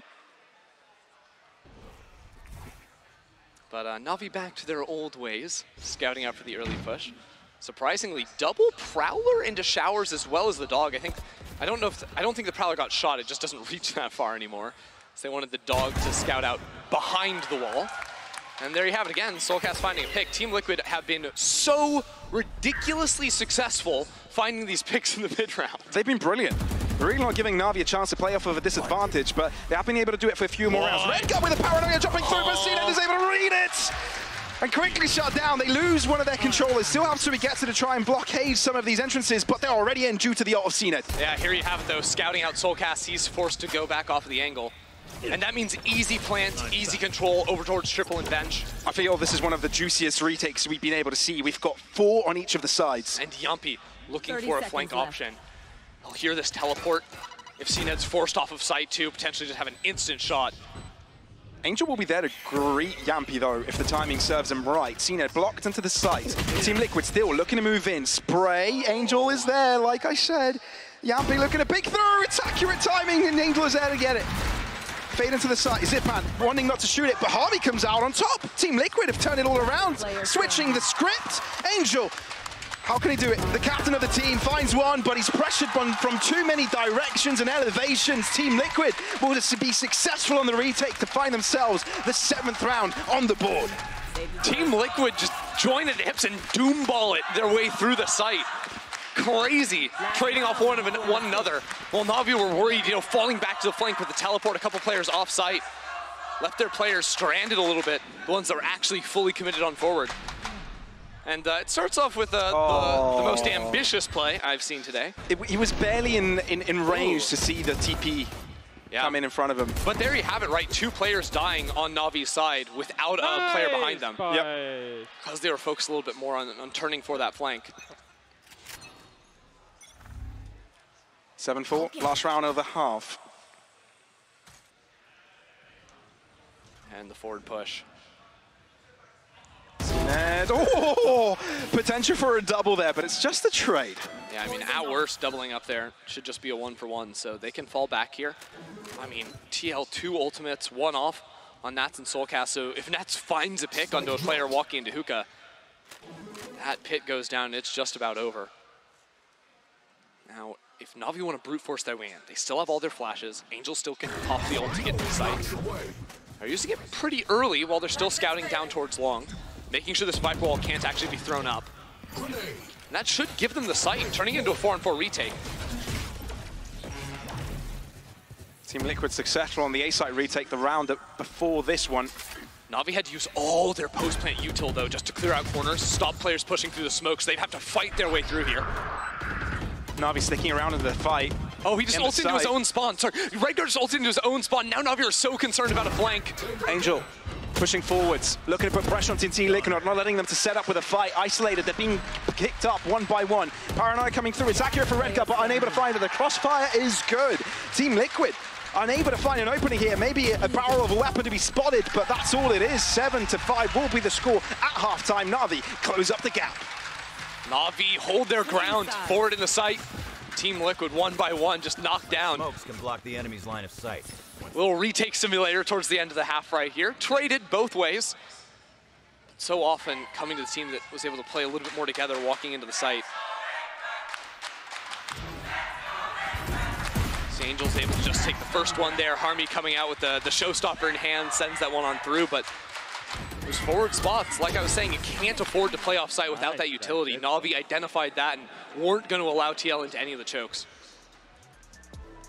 But Navi back to their old ways, scouting out for the early push. Surprisingly, double Prowler into showers as well as the dog. I don't think the Prowler got shot. It just doesn't reach that far anymore. So they wanted the dog to scout out behind the wall. And there you have it again, Soulcast finding a pick. Team Liquid have been so ridiculously successful finding these picks in the mid-round. They've been brilliant. Really not giving Navi a chance to play off of a disadvantage, but they have been able to do it for a few more rounds. Red Gut with a paranoia dropping through, but CNET is able to read it! And quickly shut down. They lose one of their controllers. Still have to get to try and blockade some of these entrances, but they're already in due to the ult of CNET. Yeah, here you have it though. Scouting out Soulcast, he's forced to go back off of the angle. And that means easy plant, easy control over towards triple and bench. I feel this is one of the juiciest retakes we've been able to see. We've got 4 on each of the sides. And Yumpy looking for a flank option. He'll hear this teleport. If CNET's forced off of site too, potentially just have an instant shot. Angel will be there to greet Yampy though, if the timing serves him right. CNET blocked into the site. Team Liquid still looking to move in. Spray, Angel is there, like I said. Yampy looking to pick through, it's accurate timing, and Angel is there to get it. Fade into the site, Zipan wanting not to shoot it, but Harvey comes out on top. Team Liquid have turned it all around, switching the script. Angel, how can he do it? The captain of the team finds one, but he's pressured from too many directions and elevations. Team Liquid will be successful on the retake to find themselves the 7th round on the board. Team Liquid just join at hips and doomball it their way through the site. Crazy, trading off one another. While Navi were worried, falling back to the flank with the teleport, a couple players off site. Left their players stranded a little bit, the ones that were actually fully committed on forward. And it starts off with the most ambitious play I've seen today. He was barely in range to see the TP come in front of him. But there you have it, right? 2 players dying on Navi's side without a player behind them. Yep. Because they were focused a little bit more on turning for that flank. 7-4, last round of the half. And the forward push. And potential for a double there, but it's just a trade. Yeah, I mean, at worst, doubling up there should just be a 1-for-1, so they can fall back here. I mean, TL 2 ultimates, 1 off on Nats and Soulcast, so if Nats finds a pick onto a player walking into hookah, that pit goes down, it's just about over. Now, if Navi want to brute force their way in, they still have all their flashes. Angel still can pop the ult to get to the site. They're using it pretty early while they're still scouting down towards long, making sure this Viper wall can't actually be thrown up. And that should give them the site, turning it into a 4-on-4 retake. Team Liquid successful on the A site retake the round before this one. Navi had to use all their post-plant util though, just to clear out corners, stop players pushing through the smoke, so they'd have to fight their way through here. Navi sticking around in the fight. Oh, he just ulted into his own spawn. Sorry, Redguard just ulted into his own spawn. Now Navi are so concerned about a flank. Angel pushing forwards, looking to put pressure on Team Liquid, not letting them to set up with a fight. Isolated, they're being kicked up one by one. Paranoia coming through, it's accurate for Redguard, but unable to find it. The crossfire is good. Team Liquid unable to find an opening here. Maybe a barrel of a weapon to be spotted, but that's all it is. 7-5 will be the score at halftime. Navi close up the gap. Navi hold their ground forward in the site. Team Liquid one by one, just knocked down. Smokes can block the enemy's line of sight. Little retake simulator towards the end of the half right here. Traded both ways. So often coming to the team that was able to play a little bit more together walking into the site. Angel's able to just take the first one there. Harmy coming out with the showstopper in hand, sends that one on through, but those forward spots, like I was saying, you can't afford to play off site without that utility. Navi identified that and weren't going to allow TL into any of the chokes.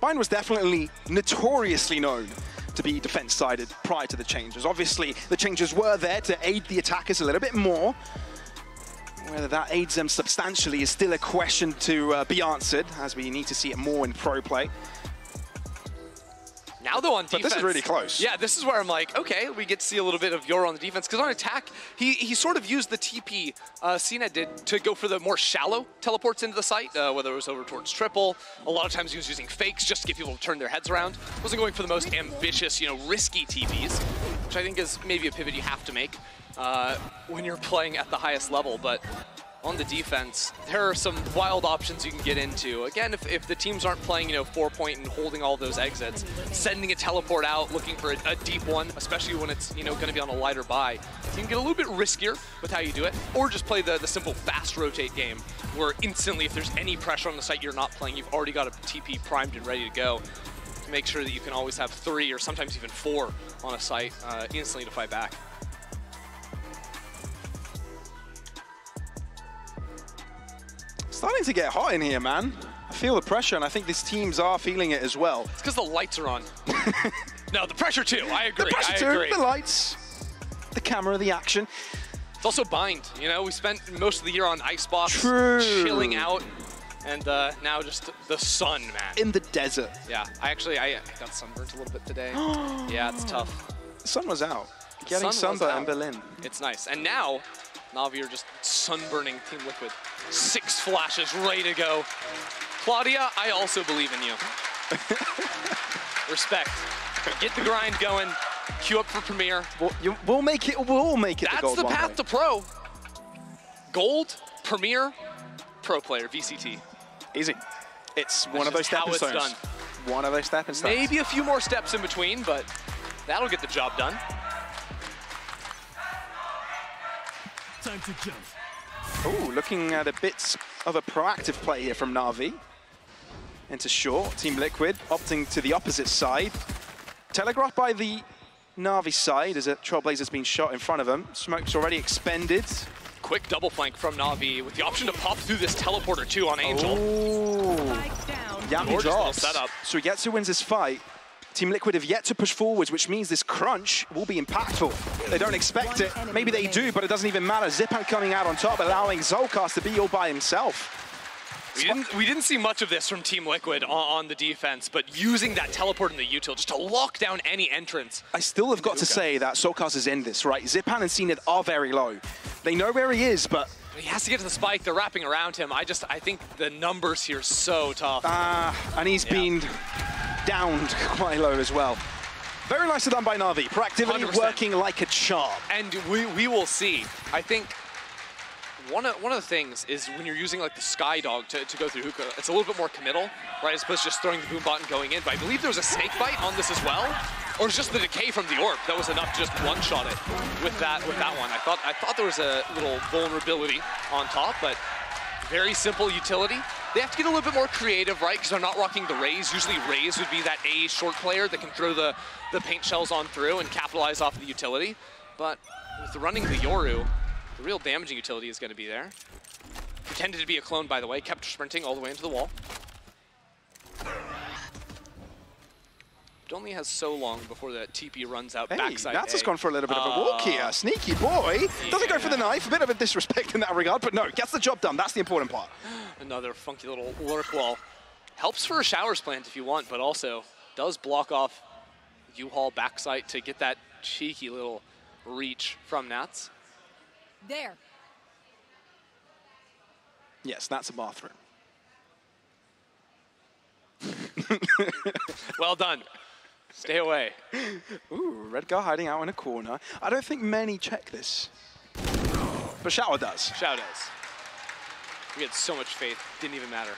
Bind was definitely notoriously known to be defense-sided prior to the changes. Obviously, the changes were there to aid the attackers a little bit more. Whether that aids them substantially is still a question to be answered, as we need to see it more in pro play. Now though on defense, but this is really close. Yeah, this is where I'm like, okay, we get to see a little bit of Yoro on the defense, because on attack, he sort of used the TP CNET did to go for the more shallow teleports into the site, whether it was over towards triple. A lot of times he was using fakes just to get people to turn their heads around. Wasn't going for the most ambitious, risky TPs, which I think is maybe a pivot you have to make when you're playing at the highest level. But on the defense, there are some wild options you can get into. Again, if the teams aren't playing, 4-point and holding all those exits, sending a teleport out, looking for a deep one, especially when it's, going to be on a lighter buy, you can get a little bit riskier with how you do it, or just play the simple fast rotate game, where instantly, if there's any pressure on the site you're not playing, you've already got a TP primed and ready to go. To make sure that you can always have 3 or sometimes even 4 on a site instantly to fight back. Starting to get hot in here, man. I feel the pressure, and I think these teams are feeling it as well. It's because the lights are on. No, the pressure too. I agree. The pressure too, the lights, the camera, the action. It's also Bind. We spent most of the year on Icebox, chilling out, and now just the sun, man. In the desert. Yeah, I got sunburnt a little bit today. Yeah, it's tough. The sun was out. Getting sunburnt in Berlin. It's nice. And now, Navi are just sunburning Team Liquid. 6 flashes, ready to go. Claudia, I also believe in you. Respect. Get the grind going. Queue up for Premier. We'll make it. We'll make it. That's the path to pro. Gold, Premier, pro player, VCT. Easy. It's one of those stepping stones. Done. One of those stepping stones. Maybe a few more steps in between, but that'll get the job done. Time to jump. Oh, looking at a bit of a proactive play here from Navi. Into short, Team Liquid opting to the opposite side. Telegraphed by the Navi side as a Trailblazer's been shot in front of them. Smoke's already expended. Quick double flank from Navi with the option to pop through this teleporter too on Angel. Oh, Yami drops. Setup. So Getsu wins this fight. Team Liquid have yet to push forwards, which means this crunch will be impactful. They don't expect it. Maybe they do, but it doesn't even matter. Zipan coming out on top, allowing Zolcast to be all by himself. We didn't see much of this from Team Liquid on the defense, but using that teleport in the util just to lock down any entrance. I still have got to say that Zolcast is in this, right? Zipan and CNET are very low. They know where he is, but he has to get to the spike. They're wrapping around him. I think the numbers here are so tough. And he's been downed quite low as well. Very nicely done by Navi. Proactivity 100%. Working like a charm. And we will see. I think one of the things is when you're using like the Sky Dog to go through hookah, it's a little bit more committal, right? As opposed to just throwing the boom bot and going in. But I believe there was a snake bite on this as well. Or it's just the decay from the orb that was enough to just one-shot it with that one. I thought there was a little vulnerability on top, but very simple utility. They have to get a little bit more creative, right? Because they're not rocking the Rays. Usually Rays would be that A short player that can throw the paint shells on through and capitalize off of the utility. But with running the Yoru, the real damaging utility is going to be there. Pretended to be a clone, by the way. Kept sprinting all the way into the wall. It only has so long before the TP runs out backside. That's just gone for a little bit of a walk here. Sneaky boy. Doesn't go for the knife. A bit of a disrespect in that regard, but no, gets the job done. That's the important part. Another funky little lurk wall. Helps for a showers plant if you want, but also does block off U-Haul backside to get that cheeky little reach from Nats. There. Yes, that's a bathroom. Well done. Stay away. Ooh, Redgar hiding out in a corner. I don't think many check this. But Shadow does. Shadow does. We had so much faith. Didn't even matter.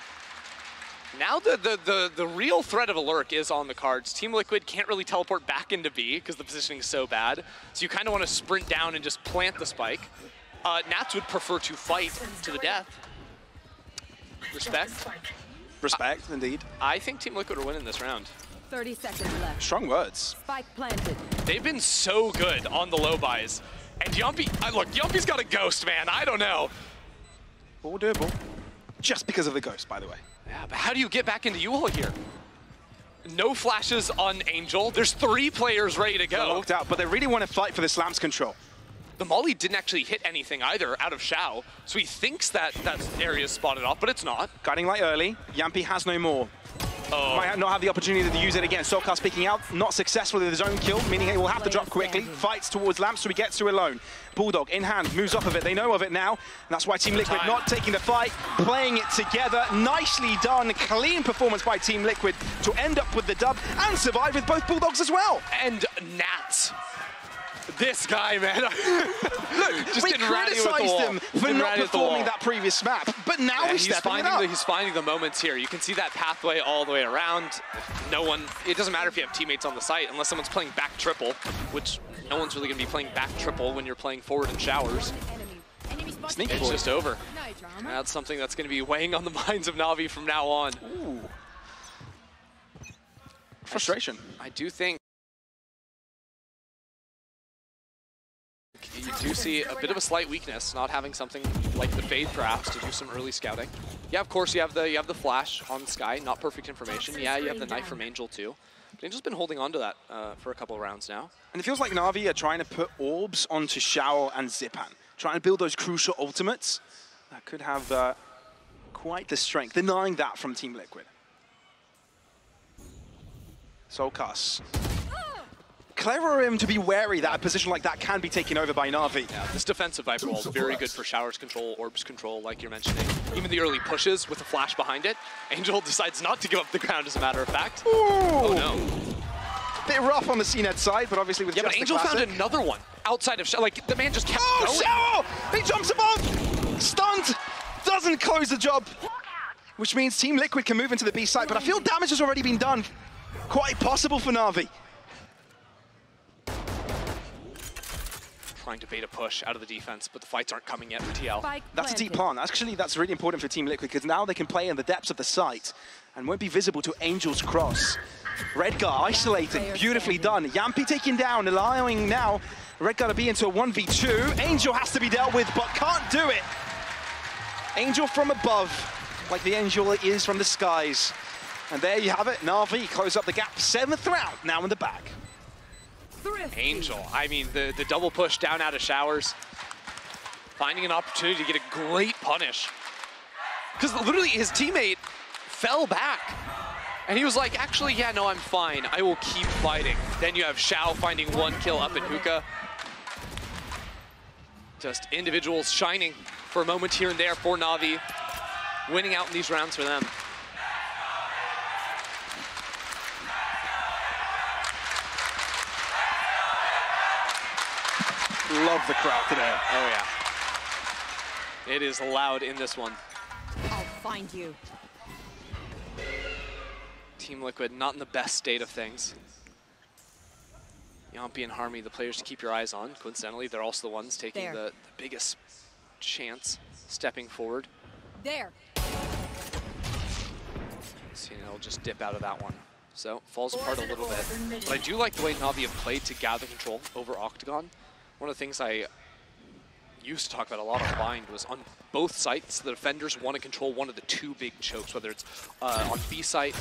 Now the real threat of a lurk is on the cards. Team Liquid can't really teleport back into B because the positioning is so bad. So you kind of want to sprint down and just plant the spike. Nats would prefer to fight to the death. Respect. Respect, indeed. I think Team Liquid are winning this round. 30 seconds left. Strong words. Spike planted. They've been so good on the low buys. And Yumpy, look, Yumpy's got a ghost, man. I don't know. All doable. Just because of the ghost, by the way. Yeah, but how do you get back into U-Hole here? No flashes on Angel. There's 3 players ready to go. They're locked out, but they really want to fight for the Slam's control. The Molly didn't actually hit anything either out of Shao, so he thinks that area is spotted off, but it's not. Guiding light early. Yampy has no more. Oh. Might not have the opportunity to use it again. Solkar speaking out, not successful with his own kill, meaning he will have to drop quickly. Fights towards Lamp, so he gets to alone. Bulldog in hand, moves off of it. They know of it now. And that's why Team Liquid not taking the fight, playing it together. Nicely done. Clean performance by Team Liquid to end up with the dub and survive with both Bulldogs as well. And Nats. This guy, man. Look, just we criticised him for not performing that previous map, but now he's stepping it up. He's finding the moments here. You can see that pathway all the way around. No one, it doesn't matter if you have teammates on the site, unless someone's playing back triple, which no one's really going to be playing back triple when you're playing forward in showers. Sneak It's just over. That's something that's going to be weighing on the minds of Navi from now on. Ooh. Frustration. I do think you do see a bit of a slight weakness, not having something like the Fade perhaps to do some early scouting. Yeah, of course you have the flash on Sky, not perfect information. Yeah, you have the knife from Angel too. But Angel's been holding on to that for a couple of rounds now. And it feels like Navi are trying to put orbs onto Shao and Zipan, trying to build those crucial ultimates that could have quite the strength, denying that from Team Liquid. Solkas. Clever of him to be wary that a position like that can be taken over by Navi. Yeah, this defensive Viper wall is very good for showers control, orbs control, like you're mentioning. Even the early pushes with a flash behind it. Angel decides not to give up the ground, as a matter of fact. Ooh. Oh no. Bit rough on the CNED side, but obviously with but Angel found another one outside of Shao. Like, the man just kept going. Shao! He jumps above! Stunned! Doesn't close the job. Which means Team Liquid can move into the B side, but I feel damage has already been done. Quite possible for Navi. Trying to bait a push out of the defense, but the fights aren't coming yet for TL. That's a deep plant. Actually, that's really important for Team Liquid because now they can play in the depths of the site and won't be visible to Angel's cross. Redgar isolated, beautifully done. Yampy taken down, allowing now Redgar to be into a 1v2. Angel has to be dealt with, but can't do it. Angel from above, like the Angel is from the skies. And there you have it, Navi close up the gap. 7th round, now in the back. Angel, I mean, the double push down out of showers, finding an opportunity to get a great punish. Because literally his teammate fell back. And he was like, actually, yeah, no, I'm fine. I will keep fighting. Then you have Shao finding 1 kill up in hookah. Just individuals shining for a moment here and there for Navi. Winning out in these rounds for them. Love the crowd today. Oh yeah. It is loud in this one. I'll find you. Team Liquid not in the best state of things. Yampy and Harmy, the players to keep your eyes on. Coincidentally, they're also the ones taking the biggest chance stepping forward. There. So, will just dip out of that one. So, falls apart a little bit. But I do like the way Navi have played to gather control over Octagon. One of the things I used to talk about a lot on Bind was on both sites, the defenders want to control one of the 2 big chokes, whether it's on B site,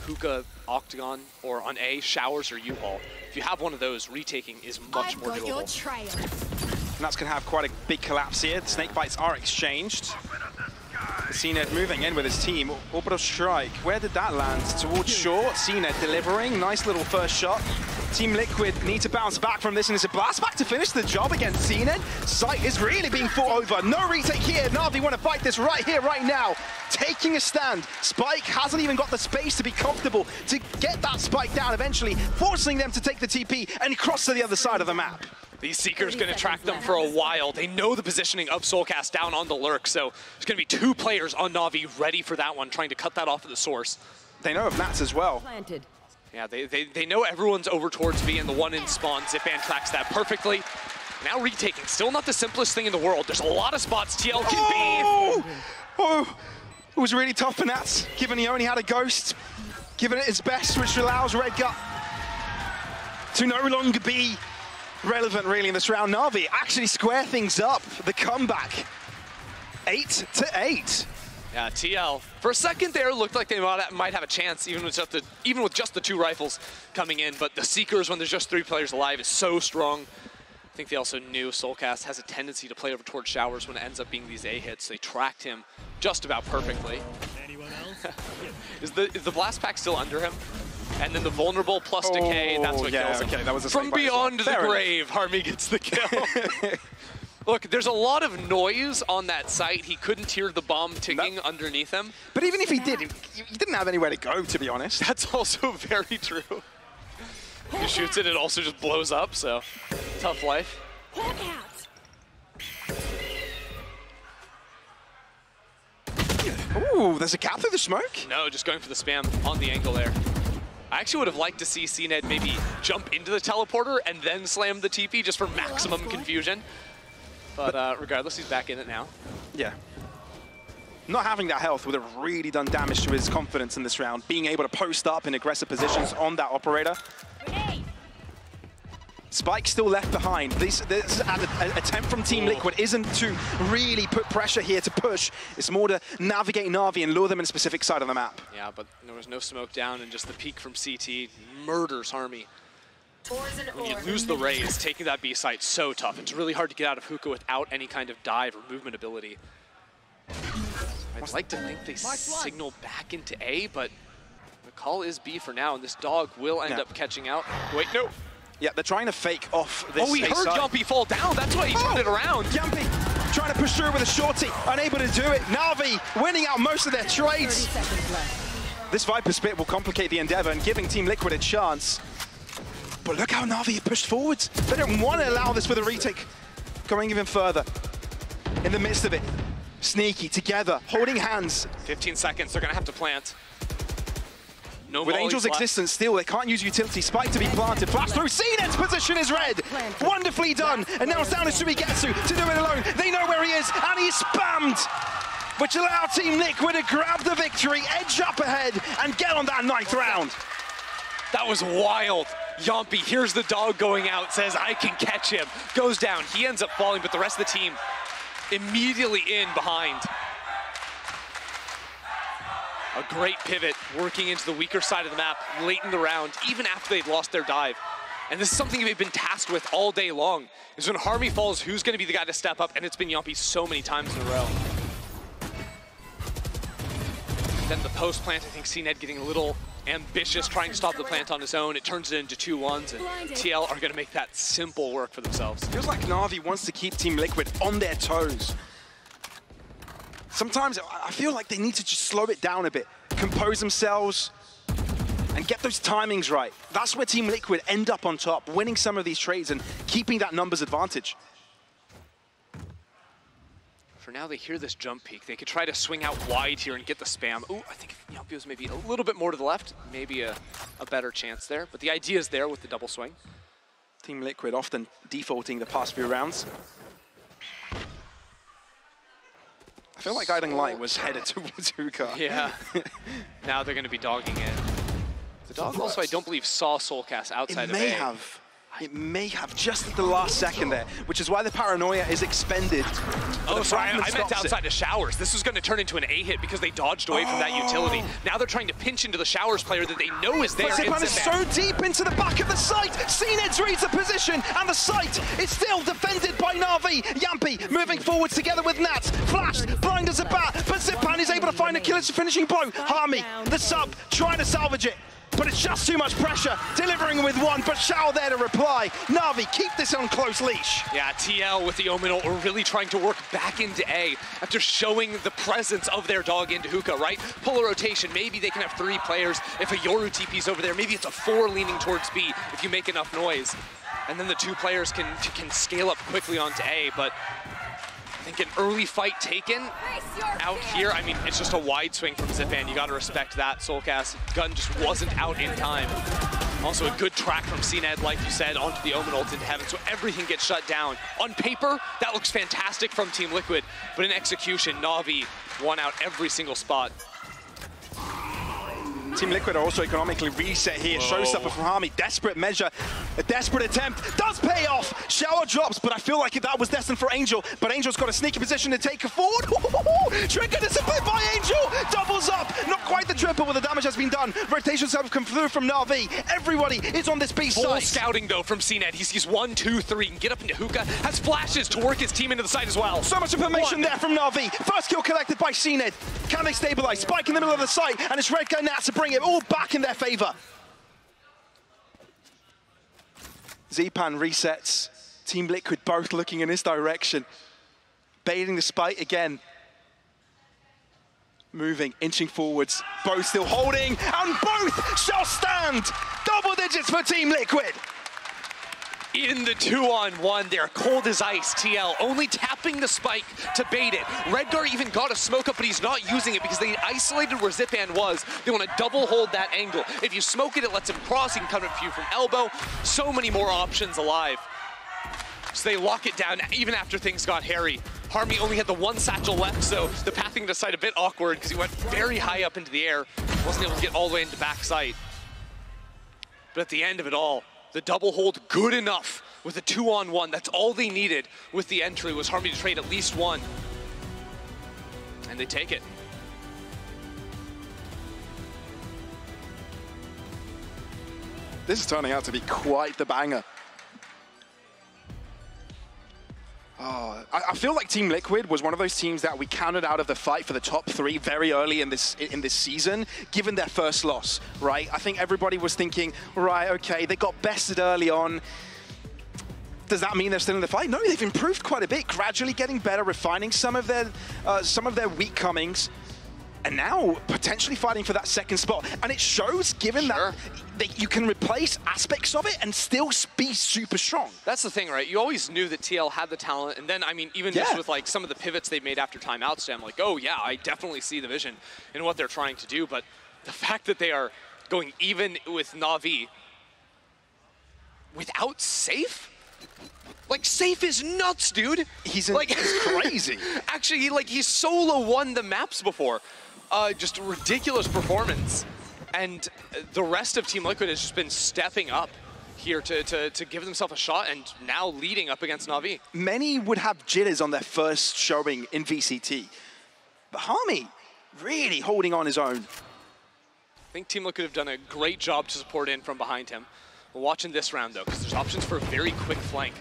hookah, Octagon, or on A, showers or U-Haul. If you have one of those, retaking is much more doable. Your trail. And that's going to have quite a big collapse here. The snake bites are exchanged. CNED moving in with his team. Orbital strike. Where did that land? Towards short. CNED delivering. Nice little first shot. Team Liquid need to bounce back from this, and it's a blast back to finish the job against CNED. Site is really being fought over. No retake here. Navi want to fight this right here, right now. Taking a stand. Spike hasn't even got the space to be comfortable to get that spike down eventually, forcing them to take the TP and cross to the other side of the map. These Seekers going to track them for a while. They know the positioning of Soulcast down on the lurk, so there's going to be 2 players on Na'Vi ready for that one, trying to cut that off at the source. They know of Nats as well. Planted. Yeah, they know everyone's over towards B, and the one in spawn. Zipban tracks that perfectly. Now retaking, still not the simplest thing in the world. There's a lot of spots TL can be. Oh, it was really tough for Nats, given he only had a ghost, giving it its best, which allows Red Gut to no longer be relevant really in this round. Na'Vi actually square things up, the comeback, 8-8. Yeah, TL, for a second there, looked like they might have a chance, even with just the 2 rifles coming in, but the Seekers, when there's just 3 players alive, is so strong. I think they also knew Soulcast has a tendency to play over towards showers when it ends up being these A hits. They tracked him just about perfectly. Anyone else? Is the blast pack still under him? And then the vulnerable plus decay, that's what kills him. Okay, that was a From beyond the grave, Harmy gets the kill. Look, there's a lot of noise on that site. He couldn't hear the bomb ticking underneath him. But even if he did, he didn't have anywhere to go, to be honest. That's also very true. He shoots it, it also just blows up, so tough life. Ooh, there's a gap through the smoke? No, just going for the spam on the angle there. I actually would have liked to see CNED maybe jump into the teleporter and then slam the TP just for maximum confusion. But regardless, he's back in it now. Yeah. Not having that health would have really done damage to his confidence in this round. Being able to post up in aggressive positions on that operator. Spike still left behind. This attempt from Team Liquid isn't to really put pressure here to push. It's more to navigate Na'Vi and lure them in a specific side of the map. Yeah, but there was no smoke down, and just the peek from CT murders Harmy. When you lose the Rays, taking that B site so tough. It's really hard to get out of hookah without any kind of dive or movement ability. I'd like to think they signal back into A, but the call is B for now, and this dog will end up catching out. Wait, no. Yeah, they're trying to fake off this. Oh, he heard Jumpy fall down. That's why he turned it around. Jumpy trying to push through with a shorty, unable to do it. Na'Vi winning out most of their trades. 30 seconds left. This Viper spit will complicate the endeavor and giving Team Liquid a chance. But look how Na'Vi have pushed forwards. They don't want to allow this for the retake. Going even further. In the midst of it. Sneaky, together, holding hands. 15 seconds, they're gonna have to plant. No With Angel's existence still, they can't use utility. Spike to be planted. Flash through. CNED's position is red. Wonderfully done. And now it's down to Suigetsu to do it alone. They know where he is, and he's spammed. Which allow Team Liquid to grab the victory, edge up ahead, and get on that 9th round. That was wild. Yompi hears the dog going out, says, I can catch him. Goes down. He ends up falling, but the rest of the team immediately in behind. A great pivot, working into the weaker side of the map late in the round, even after they'd lost their dive. And this is something they've been tasked with all day long, is when Harmy falls, who's going to be the guy to step up, and it's been Yompi so many times in a row. Then the post plant, I think CNED getting a little ambitious, trying to stop the plant on his own. It turns it into 2-1s, and TL are going to make that simple work for themselves. Feels like Na'Vi wants to keep Team Liquid on their toes. Sometimes I feel like they need to just slow it down a bit, compose themselves, and get those timings right. That's where Team Liquid end up on top, winning some of these trades and keeping that numbers advantage. For now, they hear this jump peak. They could try to swing out wide here and get the spam. Ooh, I think if Yompi was maybe a little bit more to the left, maybe a better chance there. But the idea is there with the double swing. Team Liquid often defaulting the past few rounds. I feel like Guiding Light was headed towards hookah. Yeah. Now they're going to be dogging it. The dog also, I don't believe, saw Soulcast outside of A. It may have just at the last second there, which is why the paranoia is expended. Oh, sorry, I meant outside the showers. This was going to turn into an A hit because they dodged away from that utility. Now they're trying to pinch into the showers player that they know is there. Zipman is so deep into the back of the site. CNED reads the position, and the site is still defended by Na'Vi. Yampi moving forwards together with Nats. Flash, blind as a bat, but Zipman is able to find a killer's finishing blow. Harmy, the sub, trying to salvage it. But it's just too much pressure, delivering with one, but Shao there to reply. Na'Vi, keep this on close leash. Yeah, TL with the Ominal are really trying to work back into A after showing the presence of their dog into hookah, right? Pull a rotation, maybe they can have 3 players. If a Yoru TP's over there, maybe it's a 4 leaning towards B if you make enough noise. and then the two players can scale up quickly onto A, but I think an early fight taken out here, I mean, it's just a wide swing from Zipan. You got to respect that. Soulcast gun just wasn't out in time. Also a good track from CNED, like you said, onto the Omen ult into heaven, so everything gets shut down. On paper, that looks fantastic from Team Liquid, but in execution, Na'Vi won out every single spot. Team Liquid are also economically reset here. Showstopper from Harmy, desperate measure, a desperate attempt, does pay off. Shower drops, but I feel like that was destined for Angel, but Angel's got a sneaky position to take her forward. Trigger disciplined by Angel, doubles up, not quite the triple, but the damage has been done. Rotations have come through from Na'Vi. Everybody is on this B side. Full scouting though from CNED. He sees 1, 2, 3, can get up into Hookah, has flashes to work his team into the side as well. So much information there from Na'Vi. First kill collected by CNED. Can they stabilize? Spike in the middle of the site, and it's Red Guy Nats to bring it all back in their favor. Zipan resets. Team Liquid both looking in this direction. Baiting the spike again. Moving, inching forwards. Both still holding, and both shall stand. Double digits for Team Liquid. In the 2-on-1, they're cold as ice. TL only tapping the spike to bait it. Redgar even got a smoke up, but he's not using it because they isolated where Zipan was. They want to double hold that angle. If you smoke it, it lets him cross. He can come at you from elbow. So many more options alive. So they lock it down even after things got hairy. Harmy only had the one satchel left, so the pathing to the side a bit awkward because he went very high up into the air. Wasn't able to get all the way into back sight. But at the end of it all, the double hold good enough with a 2-on-1. That's all they needed with the entry was Harmy to trade at least one. And they take it. This is turning out to be quite the banger. Oh, I feel like Team Liquid was one of those teams that we counted out of the fight for the top 3 very early in this season, given their first loss, right? I think everybody was thinking, right, okay, they got bested early on. Does that mean they're still in the fight? No, they've improved quite a bit, gradually getting better, refining some of their weak comings, and now potentially fighting for that second spot. And it shows, given that you can replace aspects of it and still be super strong. That's the thing, right? You always knew that TL had the talent, and then, I mean, even just with like some of the pivots they made after timeouts, I'm like, oh yeah, I definitely see the vision in what they're trying to do, but the fact that they are going even with Na'Vi without Safe? Like, Safe is nuts, dude. He's crazy. Actually, he solo won the maps before. Just a ridiculous performance. And the rest of Team Liquid has just been stepping up here to give themselves a shot, and now leading up against Na'Vi. Many would have jitters on their first showing in VCT, but Harmy really holding on his own. I think Team Liquid have done a great job to support in from behind him. We're watching this round, though, because there's options for a very quick flank.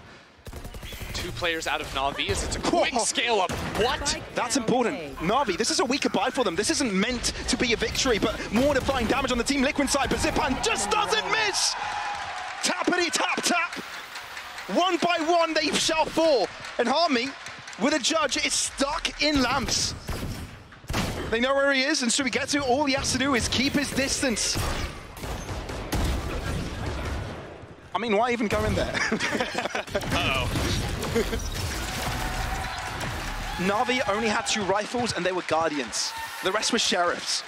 2 players out of Na'Vi as it's a quick scale up. What? That's important. Na'Vi, this is a weaker buy for them. This isn't meant to be a victory, but mortifying damage on the Team Liquid side, but Zipan just doesn't miss! Tappity tap tap! 1 by 1 they shall fall, and Harmy, with a judge, is stuck in lamps. They know where he is, and so he gets to, all he has to do is keep his distance. I mean, why even go in there? Uh-oh. Na'Vi only had 2 rifles, and they were Guardians. The rest were Sheriffs.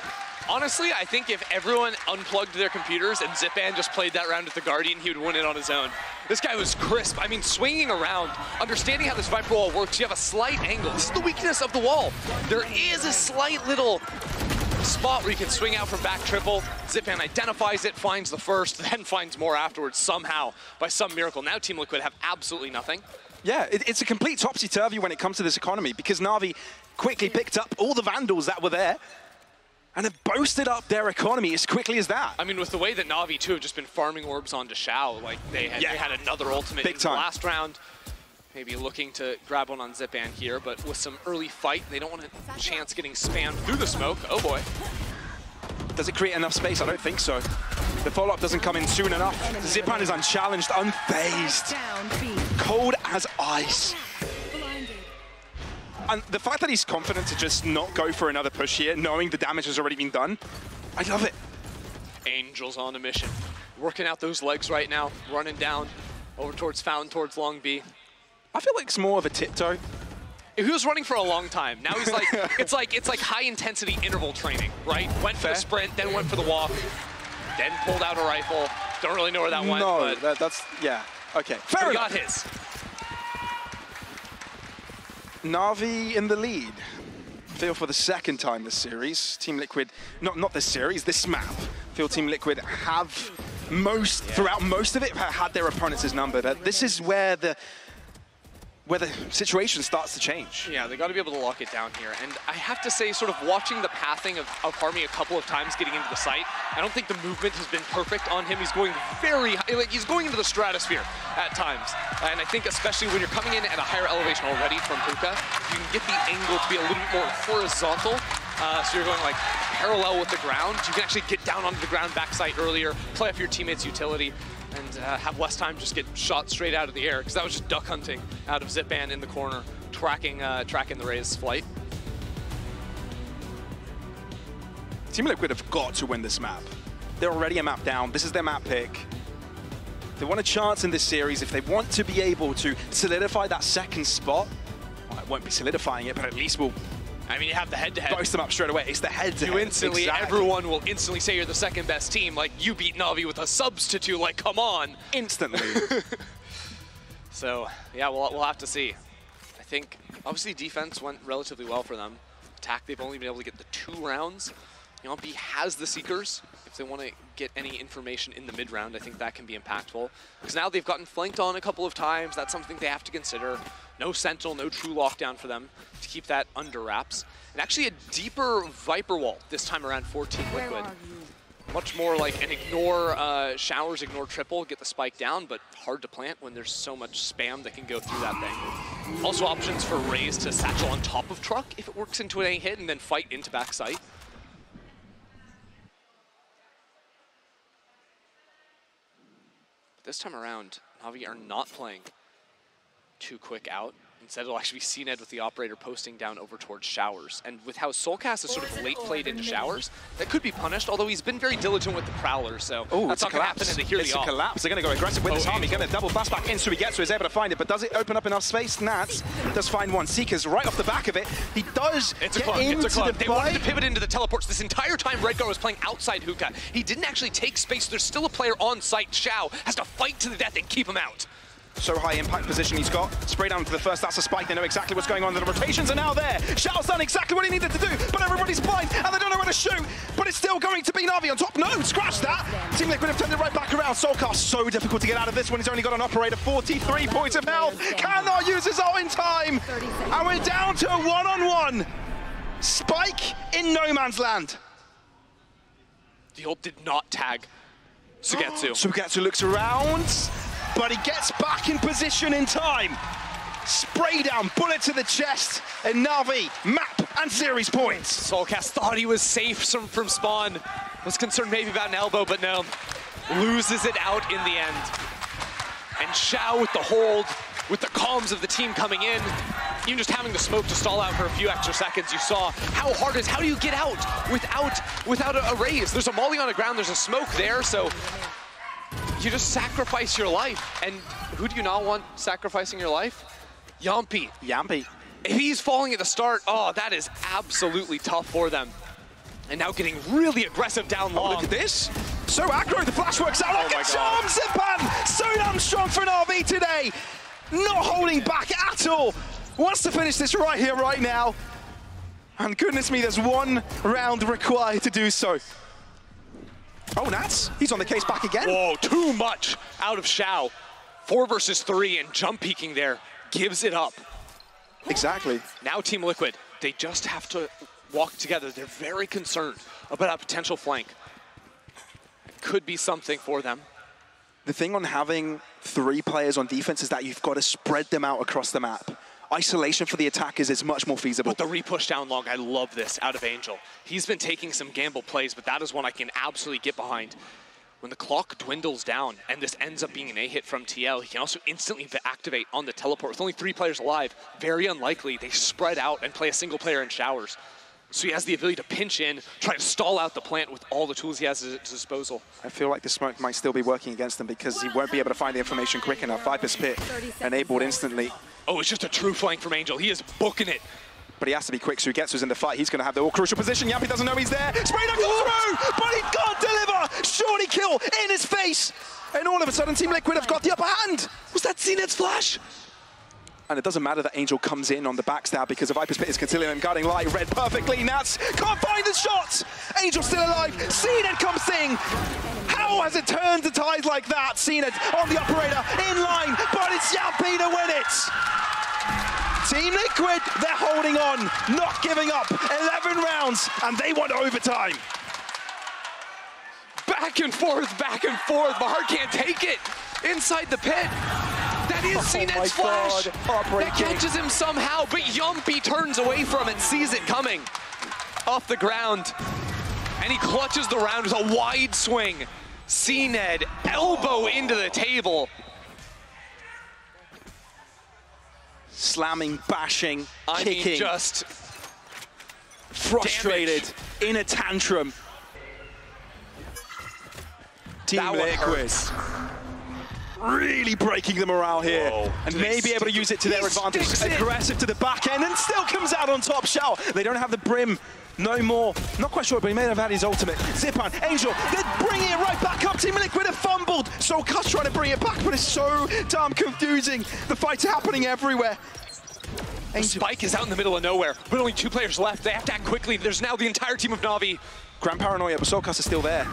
Honestly, I think if everyone unplugged their computers and Zipan just played that round with the Guardian, he would win it on his own. This guy was crisp. I mean, swinging around, understanding how this Viper wall works, you have a slight angle. This is the weakness of the wall. There is a slight little spot where you can swing out from back triple. Zipan identifies it, finds the first, then finds more afterwards somehow, by some miracle. Now Team Liquid have absolutely nothing. Yeah, it's a complete topsy-turvy when it comes to this economy, because Na'Vi quickly picked up all the Vandals that were there and have boosted up their economy as quickly as that. I mean, with the way that Na'Vi, too, have just been farming orbs onto Shao, like they had another ultimate in the last round. Maybe looking to grab one on Zipan here, but with some early fight, they don't want a chance getting spammed through the smoke. Oh boy. Does it create enough space? I don't think so. The follow-up doesn't come in soon enough. Zipan is unchallenged, unfazed, cold as ice. And the fact that he's confident to just not go for another push here, knowing the damage has already been done, I love it. Angel's on a mission. Working out those legs right now, running down Over towards Fountain, towards Long B. I feel like it's more of a tiptoe. He was running for a long time. Now he's like, it's like high intensity interval training, right? Went for the sprint, then went for the walk, then pulled out a rifle. Don't really know where that went. No, but that's, yeah. Okay, fair enough. He got his. Na'Vi in the lead. Feel for the second time this series. Team Liquid, not this series, this map. Feel Team Liquid have throughout most of it, had their opponents' number. This is where the situation starts to change. Yeah, they got to be able to lock it down here. And I have to say, sort of watching the pathing of Harmy a couple of times getting into the site, I don't think the movement has been perfect on him. He's going very high, like he's going into the stratosphere at times. And I think especially when you're coming in at a higher elevation already from Hookah, you can get the angle to be a little bit more horizontal. So you're going like parallel with the ground. You can actually get down onto the ground backside earlier, play off your teammate's utility, and have less time just get shot straight out of the air, because that was just duck hunting out of Zipban in the corner, tracking the Rays' flight. Team Liquid have got to win this map. They're already a map down. This is their map pick. They want a chance in this series. If they want to be able to solidify that second spot, well, it won't be solidifying it, but at least we'll I mean, you have the head-to-head. Boast them up straight away. It's the head-to-head. You instantly, exactly. Everyone will instantly say you're the second best team. Like, you beat Na'Vi with a substitute. Like, come on. Instantly. So, yeah, we'll have to see. I think, obviously, defense went relatively well for them. Attack, they've only been able to get the 2 rounds. Yampi has the Seekers. If they want to get any information in the mid-round, I think that can be impactful. Because now they've gotten flanked on a couple of times. That's something they have to consider. No Sentinel, no true lockdown for them to keep that under wraps. And actually a deeper Viper wall this time around for Team Liquid. Much more like an ignore showers, ignore triple, get the spike down, but hard to plant when there's so much spam that can go through that thing. Also options for Rays to satchel on top of truck if it works into an A hit and then fight into backside. This time around, Na'Vi are not playing too quick out. Instead, it'll actually be CNED with the operator posting down over towards showers. And with how Soulcast is sort of late played into showers, that could be punished, although he's been very diligent with the Prowler, so that's not going to happen in the here It's a collapse. They're going to go aggressive with this Harmy. Going to double fast back in so he gets, so he's able to find it. But does it open up enough space? Nats does find one. Seekers right off the back of it. He does get into the They wanted to pivot into the teleports. This entire time, Redgar was playing outside Hookah. He didn't actually take space. There's still a player on site. Shao has to fight to the death and keep him out. So high impact position he's got. Spray down to the first, that's a spike. They know exactly what's going on. The rotations are now there. Shao's done exactly what he needed to do, but everybody's blind and they don't know where to shoot. But it's still going to be Na'Vi on top. No, scratch that. Team Liquid have turned it right back around. Soulcast so difficult to get out of this one. He's only got an operator, 43 points of health. Cannot use his ult in time. And we're down to a one-on-one. Spike in no man's land. The ult did not tag Sugetsu. Sugetsu looks around, but he gets back in position in time. Spray down, bullet to the chest, and Na'Vi map and series points. Soulcast thought he was safe from spawn. Was concerned maybe about an elbow, but no. Loses it out in the end. And Shao with the hold, with the calms of the team coming in, even just having the smoke to stall out for a few extra seconds, you saw how hard it is. How do you get out without a raise? There's a molly on the ground, there's a smoke there, so you just sacrifice your life. And who do you not want sacrificing your life? Yampi. If he's falling at the start, oh, that is absolutely tough for them. And now getting really aggressive down long. Oh, look at this. So aggro, the flash works out. Look at Charm Zipan. So damn strong for an RV today. Not holding back at all. Wants to finish this right here, right now. And goodness me, there's one round required to do so. Oh, Nats, he's on the case back again. Whoa, too much out of Shao. 4 versus 3 and jump peeking there. Gives it up. Exactly. Now Team Liquid, they just have to walk together. They're very concerned about a potential flank. It could be something for them. The thing on having 3 players on defense is that you've got to spread them out across the map. Isolation for the attackers is much more feasible. With the repush down long, I love this out of Angel. He's been taking some gamble plays, but that is one I can absolutely get behind. When the clock dwindles down and this ends up being an A hit from TL, he can also instantly activate on the teleport. With only 3 players alive, very unlikely they spread out and play a single player in showers. So he has the ability to pinch in, try to stall out the plant with all the tools he has at his disposal. I feel like the smoke might still be working against him because he won't be able to find the information quick enough. Viper's Pit enabled instantly. Oh, it's just a true flank from Angel. He is booking it. But he has to be quick, so he gets us in the fight. He's going to have the all-crucial position. Yappy doesn't know he's there. Sprayed up through, but he can't deliver. Surely kill in his face. And all of a sudden, Team Liquid have got the upper hand. Was that CNED's flash? And it doesn't matter that Angel comes in on the backstab because the Viper's Pit is concealing him, guarding light, red perfectly. Nats can't find the shot. Angel still alive. CNED comes in. How has it turned the tide like that? CNED on the operator, in line, but it's Yappy to win it. Team Liquid, they're holding on, not giving up. 11 rounds, and they want overtime. Back and forth, Bahar can't take it. Inside the pit. That is CNED's flash. That catches him somehow, but Yumpy turns away from it, sees it coming. Off the ground. And he clutches the round with a wide swing. CNED, elbow into the table. Slamming, bashing, I kicking. mean, just frustrated, damage. in a tantrum. Team That one Liquid hurts. really breaking the morale here. Whoa. And Do they may be able to use it to their He advantage. sticks it. Aggressive to the back end and still comes out on top. Shao, they don't have the brim. No more. Not quite sure, but he may have had his ultimate. Zipan, Angel, they're bringing it right back up. Team Liquid have fumbled. So Cuss trying to bring it back, but it's so damn confusing. The fights are happening everywhere. Angel. Spike is out in the middle of nowhere, but only 2 players left. They have to act quickly. There's now the entire team of Navi. Grand Paranoia, but Solcast is still there.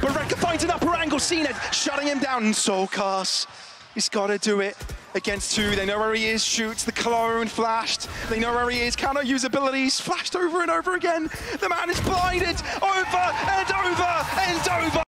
But Rekka finds an upper angle, CNED shutting him down. Solcast, he's got to do it against 2. They know where he is, shoots, the clone flashed. They know where he is, cannot use abilities, flashed over and over again. The man is blinded, over and over and over.